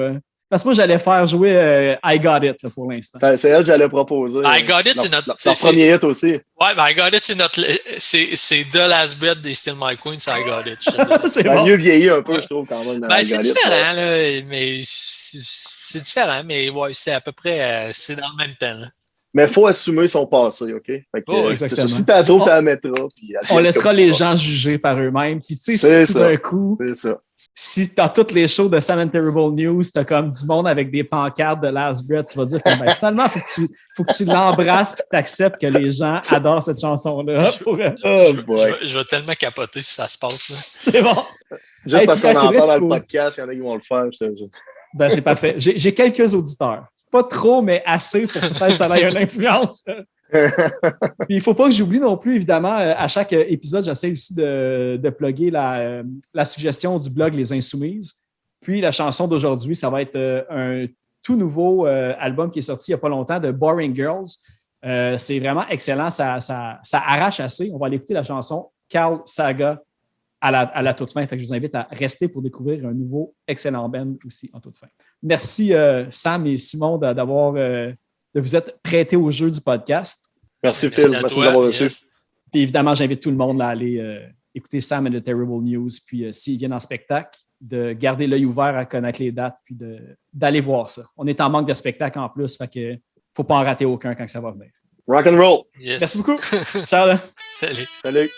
Parce que moi, j'allais faire jouer I Got It là, pour l'instant. C'est elle que j'allais proposer. I Got It, c'est notre... Leur premier hit aussi. Ouais, mais I Got It, c'est notre... C'est The Last Breath des Still My Queen, c'est I Got It. C'est bon. Mieux vieilli un peu, je trouve, quand même. C'est différent, là, mais c'est différent, mais ouais, c'est à peu près... c'est dans le même temps, là. Mais il faut assumer son passé, OK? Fait que, Oh, exactement. si tu la trouves, tu la mettras. On laissera les gens juger par eux-mêmes. Puis tu sais, si tout d'un coup, c'est ça. Si t'as toutes les shows de Sam and Terrible News, t'as comme du monde avec des pancartes de Last Breath, tu vas dire que ben, finalement, faut que tu l'embrasses et que tu acceptes que les gens adorent cette chanson-là. Je vais tellement capoter si ça se passe. Là. C'est bon. Juste parce qu'on en parle dans le podcast, il y en a qui vont le faire. Ben, c'est parfait. J'ai quelques auditeurs. Pas trop, mais assez pour peut-être que ça ait une influence. Puis, il ne faut pas que j'oublie non plus, évidemment, à chaque épisode, j'essaie aussi de plugger la suggestion du blog Les Insoumises. Puis la chanson d'aujourd'hui, ça va être un tout nouveau album qui est sorti il n'y a pas longtemps de Boring Girls. C'est vraiment excellent, ça arrache assez. On va aller écouter la chanson Carl Saga à la toute fin. Fait que je vous invite à rester pour découvrir un nouveau excellent band aussi en toute fin. Merci Sam et Simon de vous être prêtés au jeu du podcast. Merci Phil, merci d'avoir reçu. Puis évidemment, j'invite tout le monde à aller écouter Sam and the Terrible News. Puis s'ils viennent en spectacle, de garder l'œil ouvert à connaître les dates puis d'aller voir ça. On est en manque de spectacles en plus, fait que faut pas en rater aucun quand ça va venir. Rock and roll! Yes. Merci beaucoup. Ciao là. Salut.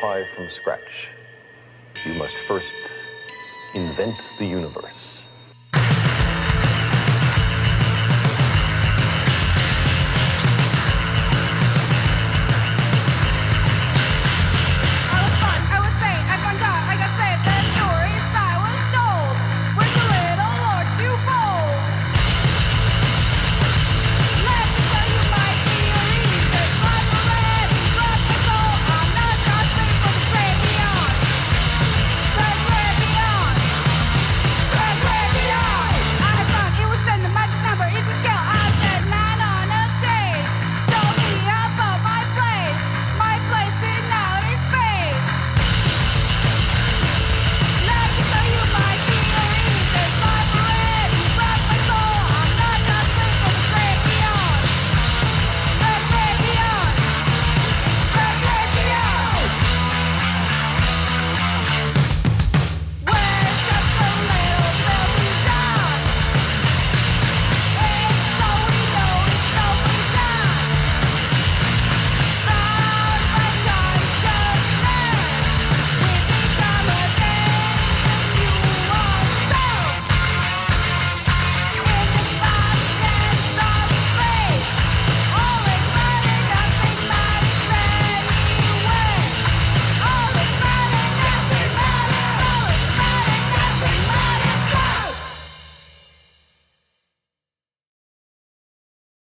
multiply from scratch. You must first invent the universe.